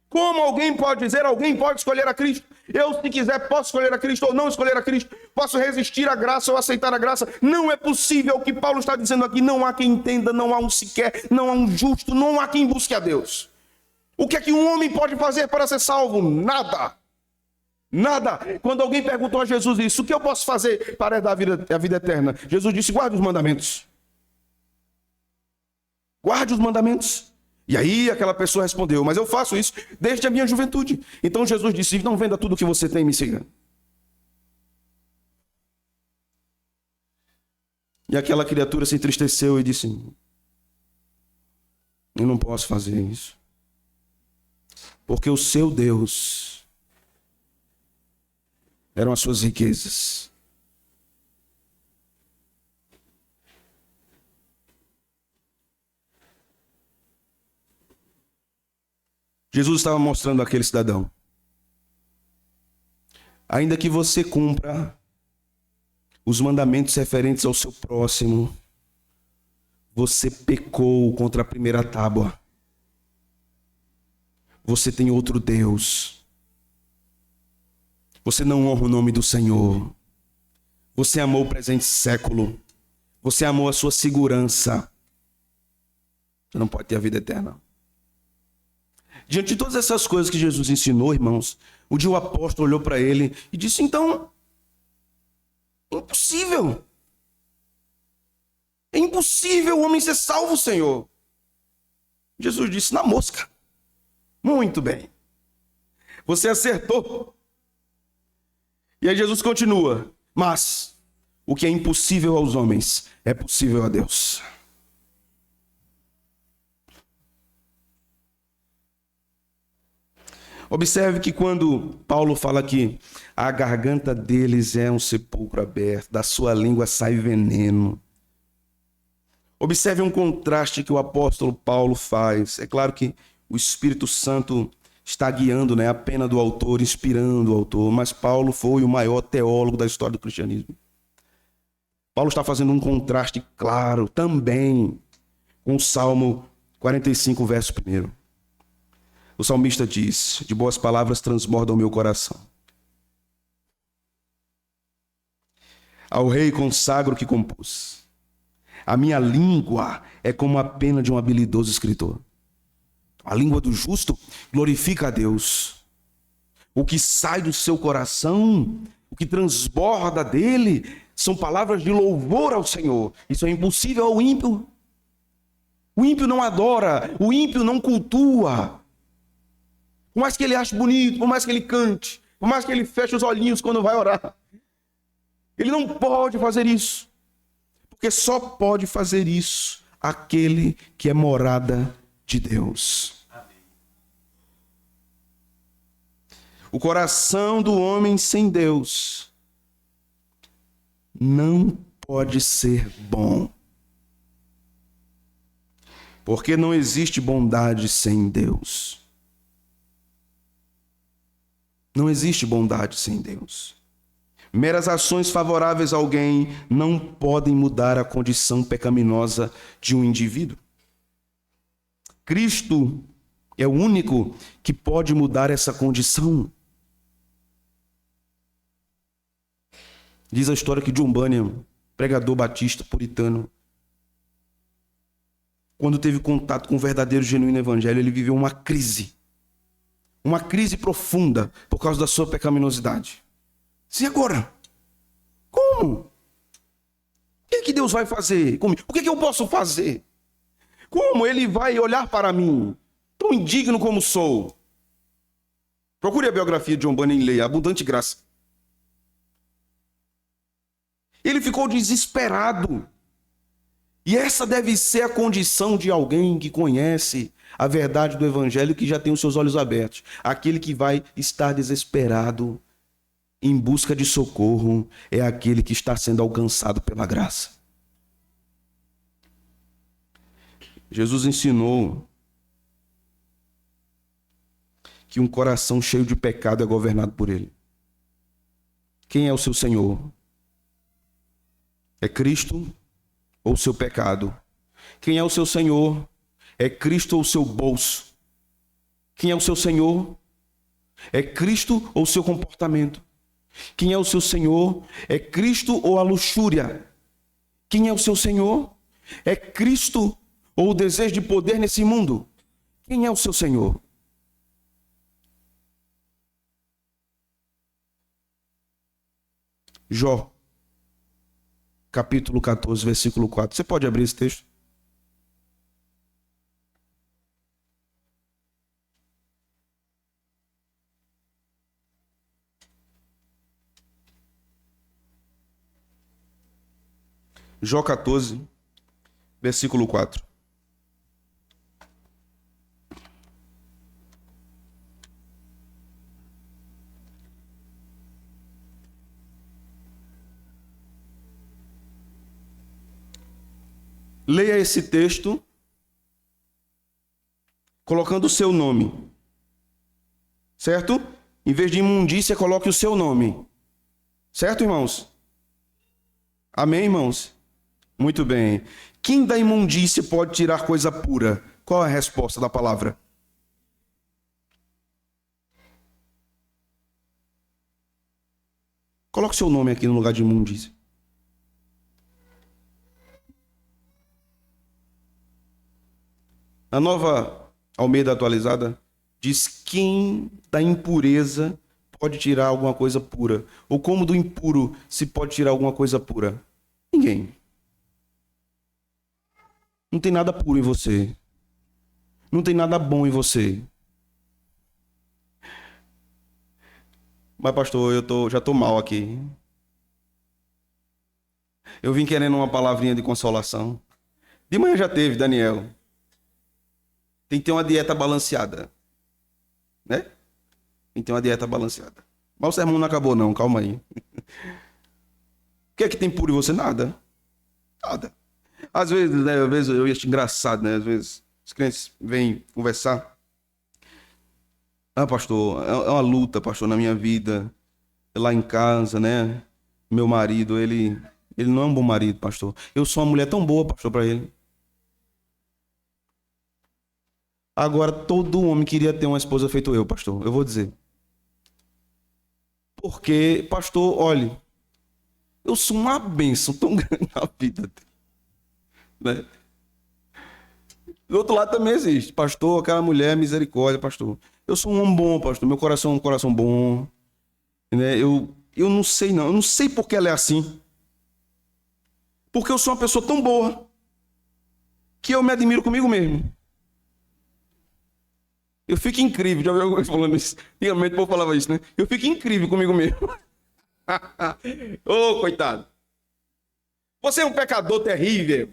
Speaker 1: Como alguém pode dizer, alguém pode escolher a Cristo? Eu, se quiser, posso escolher a Cristo ou não escolher a Cristo? Posso resistir à graça ou aceitar a graça? Não é possível. O que Paulo está dizendo aqui, não há quem entenda, não há um sequer, não há um justo, não há quem busque a Deus. O que é que um homem pode fazer para ser salvo? Nada. Nada. Quando alguém perguntou a Jesus isso, o que eu posso fazer para herdar a vida eterna? Jesus disse, guarde os mandamentos. Guarde os mandamentos. E aí aquela pessoa respondeu, mas eu faço isso desde a minha juventude. Então Jesus disse, não venda tudo o que você tem e me siga. E aquela criatura se entristeceu e disse, eu não posso fazer isso. Porque o seu Deus eram as suas riquezas. Jesus estava mostrando àquele cidadão, ainda que você cumpra os mandamentos referentes ao seu próximo, você pecou contra a primeira tábua. Você tem outro Deus. Você não honra o nome do Senhor. Você amou o presente século. Você amou a sua segurança. Você não pode ter a vida eterna. Diante de todas essas coisas que Jesus ensinou, irmãos, um dia o apóstolo olhou para ele e disse, então, impossível. É impossível o homem ser salvo, Senhor. Jesus disse, na mosca. Muito bem. Você acertou. E aí Jesus continua, mas o que é impossível aos homens é possível a Deus. Observe que quando Paulo fala que a garganta deles é um sepulcro aberto, da sua língua sai veneno. Observe um contraste que o apóstolo Paulo faz. É claro que o Espírito Santo está guiando, a pena do autor, inspirando o autor, mas Paulo foi o maior teólogo da história do cristianismo. Paulo está fazendo um contraste claro também com o Salmo 45, verso 1. O salmista diz, de boas palavras transborda o meu coração. Ao rei consagro o que compus. A minha língua é como a pena de um habilidoso escritor. A língua do justo glorifica a Deus. O que sai do seu coração, o que transborda dele, são palavras de louvor ao Senhor. Isso é impossível ao ímpio. O ímpio não adora, o ímpio não cultua. Por mais que ele ache bonito, por mais que ele cante, por mais que ele feche os olhinhos quando vai orar. Ele não pode fazer isso. Porque só pode fazer isso aquele que é morada de Deus. Amém. O coração do homem sem Deus não pode ser bom. Porque não existe bondade sem Deus. Não existe bondade sem Deus. Meras ações favoráveis a alguém não podem mudar a condição pecaminosa de um indivíduo. Cristo é o único que pode mudar essa condição. Diz a história que John Bunyan, pregador batista puritano, quando teve contato com o verdadeiro genuíno evangelho, ele viveu uma crise profunda por causa da sua pecaminosidade. E agora? Como? O que é que Deus vai fazer comigo? O que é que eu posso fazer? Como Ele vai olhar para mim, tão indigno como sou? Procure a biografia de John Bunyan e leia, Abundante Graça. Ele ficou desesperado. E essa deve ser a condição de alguém que conhece a verdade do Evangelho, que já tem os seus olhos abertos. Aquele que vai estar desesperado em busca de socorro é aquele que está sendo alcançado pela graça. Jesus ensinou que um coração cheio de pecado é governado por ele. Quem é o seu Senhor? É Cristo ou o seu pecado? Quem é o seu Senhor? É Cristo ou o seu bolso? Quem é o seu Senhor? É Cristo ou o seu comportamento? Quem é o seu Senhor? É Cristo ou a luxúria? Quem é o seu Senhor? É Cristo ou o desejo de poder nesse mundo? Quem é o seu Senhor? Jó, capítulo 14, versículo 4. Você pode abrir esse texto? Jó 14, versículo 4. Leia esse texto colocando o seu nome, certo? Em vez de imundícia, coloque o seu nome. Certo, irmãos? Amém, irmãos? Muito bem. Quem da imundícia pode tirar coisa pura? Qual é a resposta da palavra? Coloque o seu nome aqui no lugar de imundícia. A Nova Almeida Atualizada diz: quem da impureza pode tirar alguma coisa pura? Ou como do impuro se pode tirar alguma coisa pura? Ninguém. Não tem nada puro em você. Não tem nada bom em você. Mas, pastor, já estou mal aqui. Eu vim querendo uma palavrinha de consolação. De manhã já teve, Daniel. Tem que ter uma dieta balanceada. Né? Tem que ter uma dieta balanceada. Mas o sermão não acabou, não. Calma aí. O que é que tem puro em você? Nada. Nada. Às vezes, né, eu acho engraçado, né? Às vezes os crentes vêm conversar. Ah, pastor, é uma luta, pastor, na minha vida. Lá em casa, né? Meu marido, ele não é um bom marido, pastor. Eu sou uma mulher tão boa, pastor, para ele. Agora, todo homem queria ter uma esposa feito eu, pastor. Eu vou dizer. Porque, pastor, olhe, eu sou uma bênção tão grande na vida dele, né? Do outro lado também existe. Pastor, aquela mulher, misericórdia, pastor. Eu sou um homem bom, pastor. Meu coração é um coração bom. Né? Eu não sei, não. Eu não sei por que ela é assim. Porque eu sou uma pessoa tão boa que eu me admiro comigo mesmo. Eu fico incrível. Já ouviu alguém falando isso? Antigamente o povo falava isso, né? Eu fico incrível comigo mesmo. Ô, coitado. Você é um pecador terrível.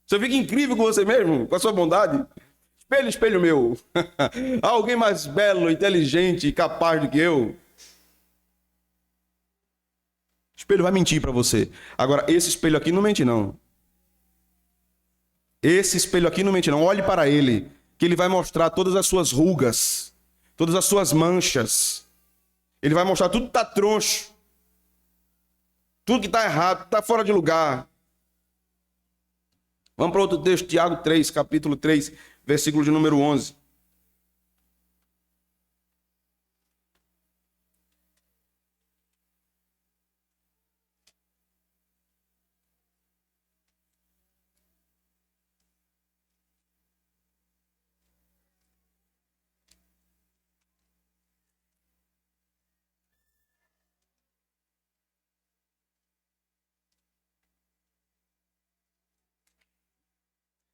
Speaker 1: Você fica incrível com você mesmo, com a sua bondade. Espelho, espelho meu. Há alguém mais belo, inteligente e capaz do que eu? Espelho vai mentir para você. Agora, esse espelho aqui não mente, não. Esse espelho aqui não mente, não. Olhe para ele, que ele vai mostrar todas as suas rugas, todas as suas manchas. Ele vai mostrar tudo que está troncho, tudo que está errado, está fora de lugar. Vamos para outro texto, Tiago 3, capítulo 3, versículo de número 11.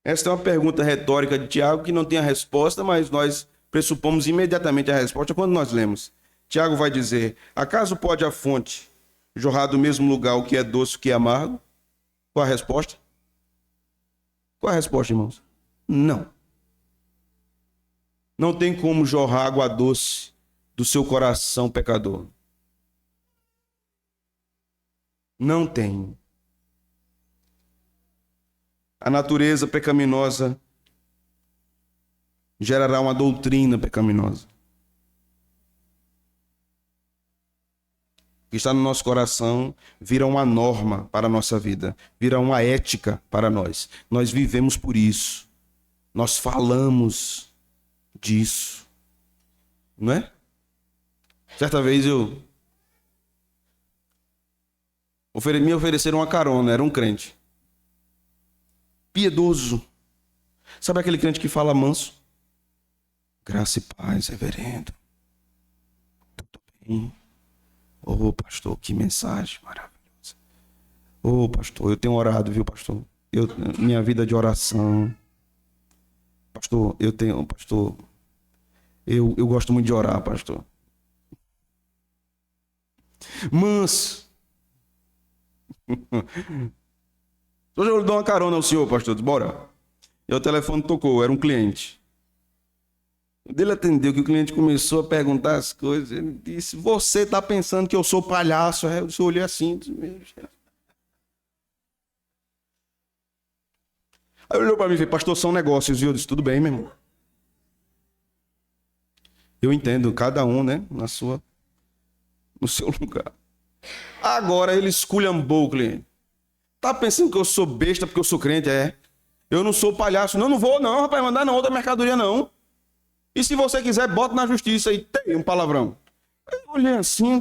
Speaker 1: Esta é uma pergunta retórica de Tiago que não tem a resposta, mas nós pressupomos imediatamente a resposta quando nós lemos. Tiago vai dizer: acaso pode a fonte jorrar do mesmo lugar o que é doce e o que é amargo? Qual a resposta? Qual a resposta, irmãos? Não. Não tem como jorrar água doce do seu coração pecador. Não tem. A natureza pecaminosa gerará uma doutrina pecaminosa. O que está no nosso coração vira uma norma para a nossa vida, vira uma ética para nós. Nós vivemos por isso. Nós falamos disso. Não é? Certa vez me ofereceram uma carona, era um crente. Piedoso. Sabe aquele crente que fala manso? Graça e paz, reverendo. Tudo bem? Ô, pastor, que mensagem maravilhosa. Ô, pastor, eu tenho orado, viu, pastor? Minha vida de oração. Pastor, eu gosto muito de orar, pastor. Manso. Hoje eu dou uma carona ao senhor, pastor. Disse, bora. E o telefone tocou, era um cliente. Ele atendeu, que o cliente começou a perguntar as coisas. Ele disse, você está pensando que eu sou palhaço? Eu olhei assim, disse, meu Deus. Aí ele olhou para mim e disse, pastor, são negócios. E eu disse, tudo bem, meu irmão. Eu entendo, cada um, né, no seu lugar. Agora ele esculhambou o cliente. Tá pensando que eu sou besta porque eu sou crente? É. Eu não sou palhaço. Não vou não, rapaz, mandar não outra mercadoria não. E se você quiser, bota na justiça aí. Tem um palavrão. Eu olhei assim.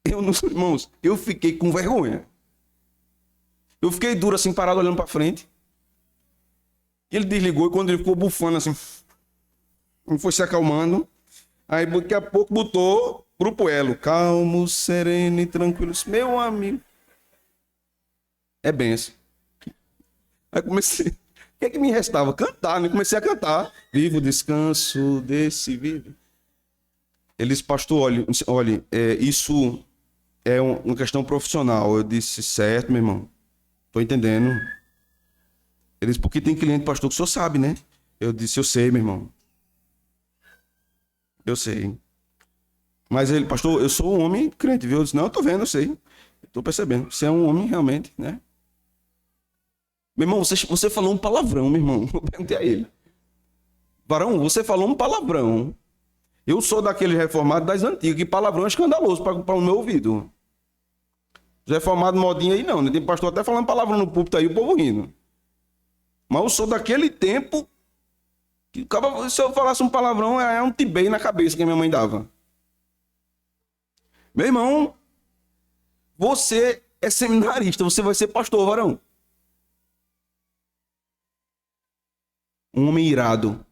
Speaker 1: Irmãos, eu fiquei com vergonha. Eu fiquei duro assim, parado olhando para frente. Ele desligou e quando ele ficou bufando assim, foi se acalmando. Aí daqui a pouco botou Grupo Elo. Calmo, sereno e tranquilo. Meu amigo. É benção. Aí comecei. O que é que me restava? Cantar, né? Comecei a cantar. Vivo o descanso desse vida. Ele disse, pastor, olha, isso é uma questão profissional. Eu disse, certo, meu irmão. Tô entendendo. Ele disse, porque tem cliente, pastor, que o senhor sabe, né? Eu disse, eu sei, meu irmão. Eu sei. Mas ele, pastor, eu sou um homem crente, viu? Eu disse, não, eu tô vendo, eu sei. Eu tô percebendo. Você é um homem realmente, né? Meu irmão, você falou um palavrão, meu irmão. Eu perguntei a ele. Varão, você falou um palavrão. Eu sou daquele reformado das antigas, que palavrão é escandaloso para o meu ouvido. Os reformados modinha aí não, né? Tem pastor até falando palavrão no púlpito aí, o povo rindo. Mas eu sou daquele tempo que se eu falasse um palavrão, é um tibei na cabeça que minha mãe dava. Meu irmão, você é seminarista, você vai ser pastor, varão. Um homem irado.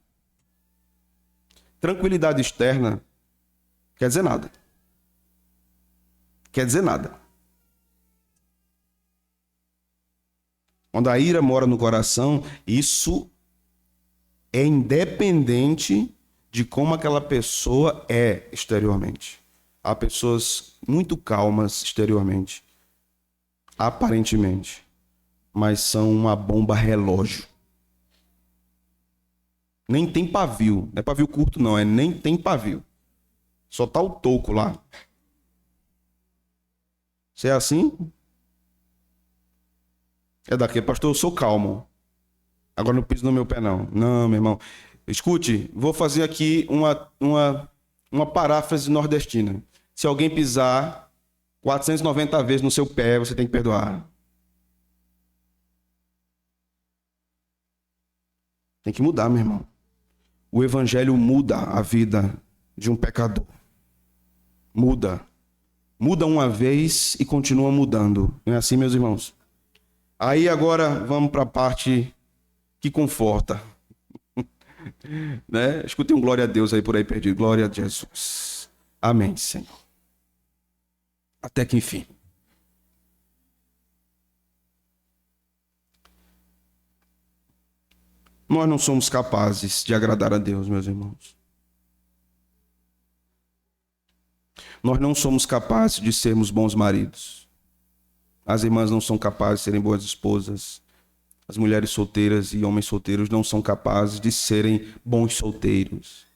Speaker 1: Tranquilidade externa quer dizer nada. Quer dizer nada. Quando a ira mora no coração, isso é independente de como aquela pessoa é exteriormente. Há pessoas muito calmas exteriormente, aparentemente, mas são uma bomba relógio. Nem tem pavio. Não é pavio curto, não. Nem tem pavio. Só tá o toco lá. Você é assim? É daqui, pastor, eu sou calmo. Agora não piso no meu pé, não. Não, meu irmão. Escute, vou fazer aqui uma paráfrase nordestina. Se alguém pisar 490 vezes no seu pé, você tem que perdoar. Tem que mudar, meu irmão. O evangelho muda a vida de um pecador. Muda. Muda uma vez e continua mudando. Não é assim, meus irmãos? Aí agora vamos para a parte que conforta. Né? Escutei um glória a Deus aí por aí perdido. Glória a Jesus. Amém, Senhor. Até que enfim. Nós não somos capazes de agradar a Deus, meus irmãos. Nós não somos capazes de sermos bons maridos. As irmãs não são capazes de serem boas esposas. As mulheres solteiras e homens solteiros não são capazes de serem bons solteiros.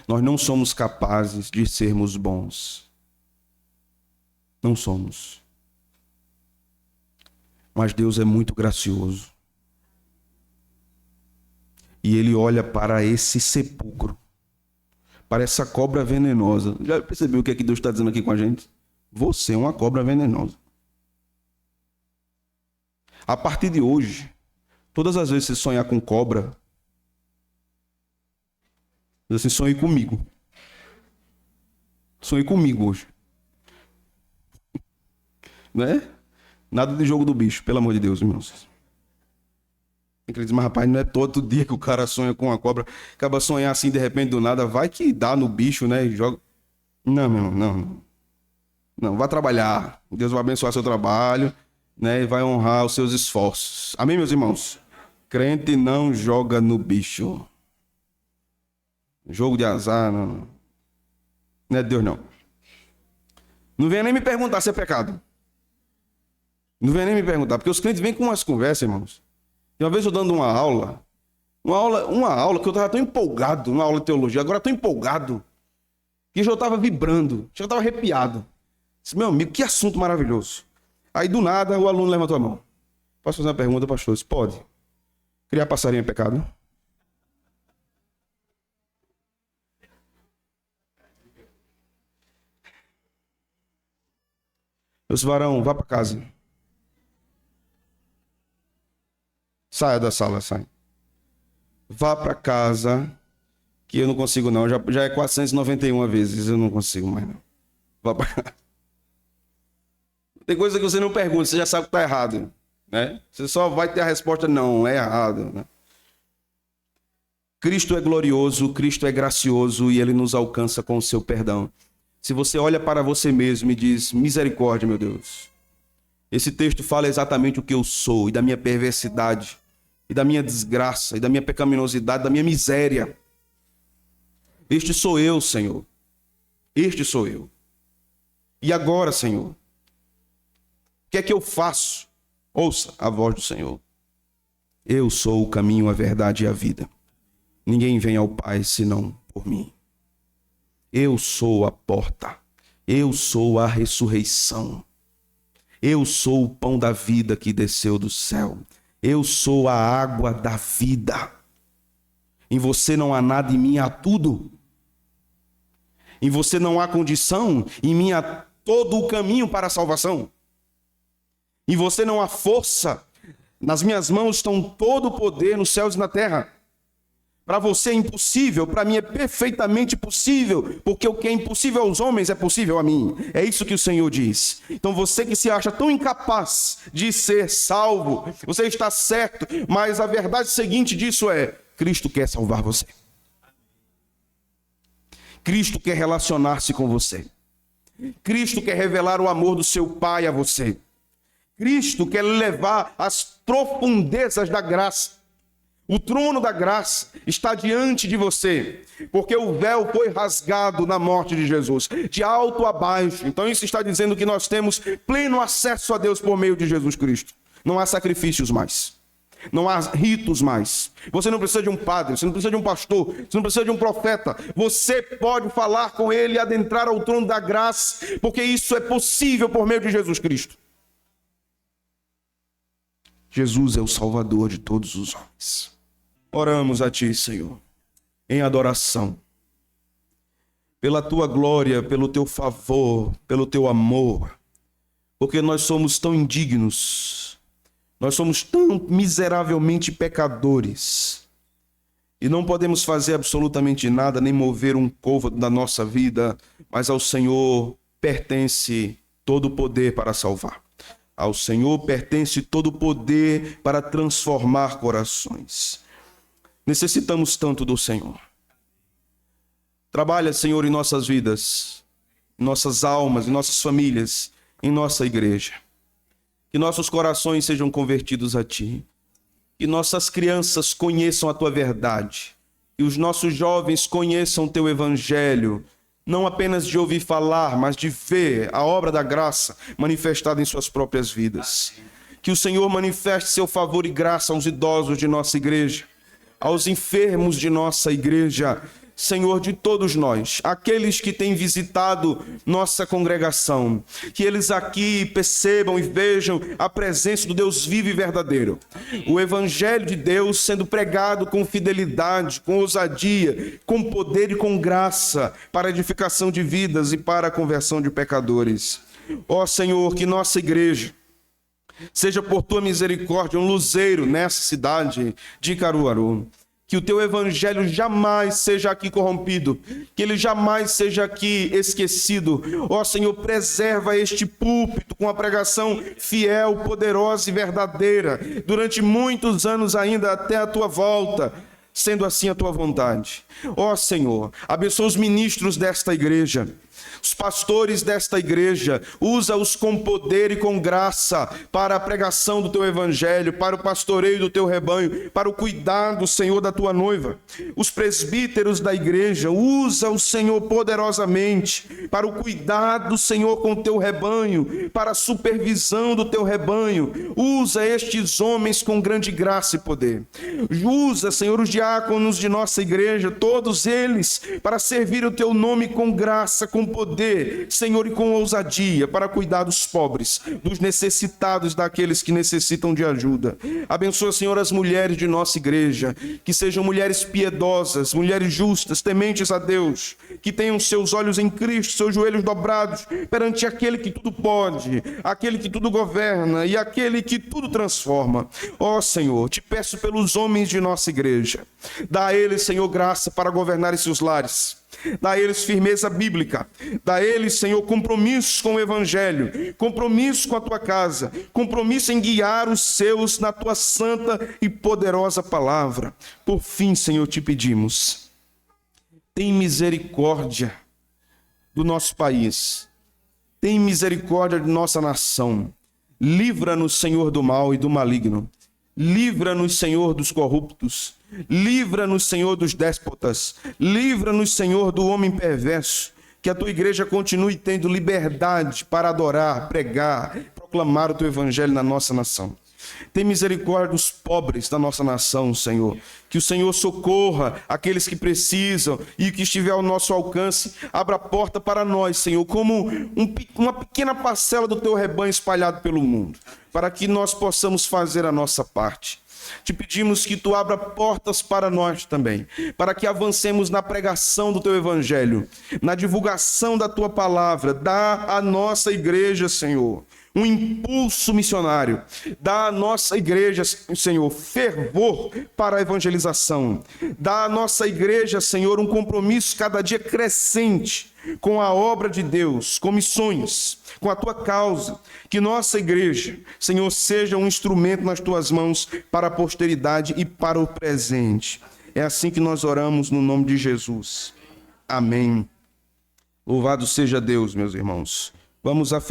Speaker 1: Nós não somos capazes de sermos bons. Não somos. Mas Deus é muito gracioso. E Ele olha para esse sepulcro, para essa cobra venenosa. Já percebeu o que é que Deus está dizendo aqui com a gente? Você é uma cobra venenosa. A partir de hoje, todas as vezes que você sonhar com cobra, você sonhe comigo. Sonhe comigo hoje. Né? Nada de jogo do bicho, pelo amor de Deus, irmãos. Tem que dizer, mas rapaz, não é todo dia que o cara sonha com uma cobra. Acaba sonhar assim, de repente, do nada, vai que dá no bicho, né? E joga. Não, meu irmão, não. Não, vá trabalhar. Deus vai abençoar seu trabalho, né? E vai honrar os seus esforços. Amém, meus irmãos? Crente não joga no bicho. Jogo de azar, não. Não é Deus, não. Não venha nem me perguntar se é pecado. Não vem nem me perguntar, porque os crentes vêm com umas conversas, irmãos. E uma vez eu dando uma aula que eu estava tão empolgado, uma aula de teologia, agora tão empolgado, que já estava vibrando, já estava arrepiado. Disse, meu amigo, que assunto maravilhoso. Aí do nada o aluno levantou a mão. Posso fazer uma pergunta, pastor? Disse, pode. Criar passarinho é pecado? Eu disse, varão, vá para casa. Saia da sala, sai. Vá para casa, que eu não consigo não. Já é 491 vezes, eu não consigo mais não. Vá para casa. Tem coisa que você não pergunta, você já sabe que está errado. Né? Você só vai ter a resposta, não, é errado. Né? Cristo é glorioso, Cristo é gracioso e Ele nos alcança com o seu perdão. Se você olha para você mesmo e diz, misericórdia, meu Deus. Esse texto fala exatamente o que eu sou e da minha perversidade, e da minha desgraça, e da minha pecaminosidade, da minha miséria. Este sou eu, Senhor. Este sou eu. E agora, Senhor, o que é que eu faço? Ouça a voz do Senhor. Eu sou o caminho, a verdade e a vida. Ninguém vem ao Pai senão por mim. Eu sou a porta. Eu sou a ressurreição. Eu sou o pão da vida que desceu do céu. Eu sou a água da vida. Em você não há nada, em mim há tudo. Em você não há condição, em mim há todo o caminho para a salvação. Em você não há força, nas minhas mãos estão todo o poder nos céus e na terra. Para você é impossível, para mim é perfeitamente possível, porque o que é impossível aos homens é possível a mim. É isso que o Senhor diz. Então você que se acha tão incapaz de ser salvo, você está certo, mas a verdade seguinte disso é, Cristo quer salvar você. Cristo quer relacionar-se com você. Cristo quer revelar o amor do seu Pai a você. Cristo quer levar às profundezas da graça. O trono da graça está diante de você, porque o véu foi rasgado na morte de Jesus, de alto a baixo. Então isso está dizendo que nós temos pleno acesso a Deus por meio de Jesus Cristo. Não há sacrifícios mais, não há ritos mais. Você não precisa de um padre, você não precisa de um pastor, você não precisa de um profeta. Você pode falar com ele e adentrar ao trono da graça, porque isso é possível por meio de Jesus Cristo. Jesus é o Salvador de todos os homens. Oramos a Ti, Senhor, em adoração, pela Tua glória, pelo Teu favor, pelo Teu amor, porque nós somos tão indignos, nós somos tão miseravelmente pecadores, e não podemos fazer absolutamente nada, nem mover um côvado da nossa vida, mas ao Senhor pertence todo o poder para salvar. Ao Senhor pertence todo o poder para transformar corações. Necessitamos tanto do Senhor. Trabalha, Senhor, em nossas vidas, em nossas almas, em nossas famílias, em nossa igreja. Que nossos corações sejam convertidos a Ti. Que nossas crianças conheçam a Tua verdade. Que os nossos jovens conheçam o Teu Evangelho, não apenas de ouvir falar, mas de ver a obra da graça manifestada em suas próprias vidas. Que o Senhor manifeste seu favor e graça aos idosos de nossa igreja, aos enfermos de nossa igreja, Senhor, de todos nós, aqueles que têm visitado nossa congregação, que eles aqui percebam e vejam a presença do Deus vivo e verdadeiro. O Evangelho de Deus sendo pregado com fidelidade, com ousadia, com poder e com graça, para a edificação de vidas e para a conversão de pecadores. Ó Senhor, que nossa igreja seja por Tua misericórdia um luzeiro nessa cidade de Caruaru. Que o Teu Evangelho jamais seja aqui corrompido, que ele jamais seja aqui esquecido. Ó Senhor, preserva este púlpito com a pregação fiel, poderosa e verdadeira, durante muitos anos ainda até a Tua volta, sendo assim a Tua vontade. Ó Senhor, abençoa os ministros desta igreja, Os pastores desta igreja, usa-os com poder e com graça para a pregação do teu evangelho, para o pastoreio do teu rebanho, para o cuidado, Senhor, da tua noiva. Os presbíteros da igreja, usa o Senhor poderosamente para o cuidado, Senhor, com o teu rebanho, para a supervisão do teu rebanho. Usa estes homens com grande graça e poder. Usa, Senhor, os diáconos de nossa igreja, todos eles, para servir o teu nome com graça, com poder, Senhor, e com ousadia, para cuidar dos pobres, dos necessitados, daqueles que necessitam de ajuda. Abençoa, Senhor, as mulheres de nossa igreja, que sejam mulheres piedosas, mulheres justas, tementes a Deus, que tenham seus olhos em Cristo, seus joelhos dobrados perante aquele que tudo pode, aquele que tudo governa e aquele que tudo transforma. Ó Senhor, te peço pelos homens de nossa igreja, dá a eles, Senhor, graça para governar seus lares. Dá a eles firmeza bíblica, dá a eles, Senhor, compromisso com o evangelho, compromisso com a tua casa, compromisso em guiar os seus na tua santa e poderosa palavra. Por fim, Senhor, te pedimos, tem misericórdia do nosso país, tem misericórdia de nossa nação, livra-nos, Senhor, do mal e do maligno. Livra-nos, Senhor, dos corruptos. Livra-nos, Senhor, dos déspotas. Livra-nos, Senhor, do homem perverso. Que a tua igreja continue tendo liberdade para adorar, pregar, proclamar o teu evangelho na nossa nação. Tem misericórdia dos pobres da nossa nação, Senhor. Que o Senhor socorra aqueles que precisam e que estiver ao nosso alcance. Abra a porta para nós, Senhor, como uma pequena parcela do teu rebanho espalhado pelo mundo, para que nós possamos fazer a nossa parte. Te pedimos que tu abra portas para nós também, para que avancemos na pregação do teu evangelho, na divulgação da tua palavra. Dá à nossa igreja, Senhor, um impulso missionário. Dá à nossa igreja, Senhor, fervor para a evangelização. Dá à nossa igreja, Senhor, um compromisso cada dia crescente com a obra de Deus, com missões, com a tua causa. Que nossa igreja, Senhor, seja um instrumento nas tuas mãos para a posteridade e para o presente. É assim que nós oramos no nome de Jesus. Amém. Louvado seja Deus, meus irmãos. Vamos afirmar.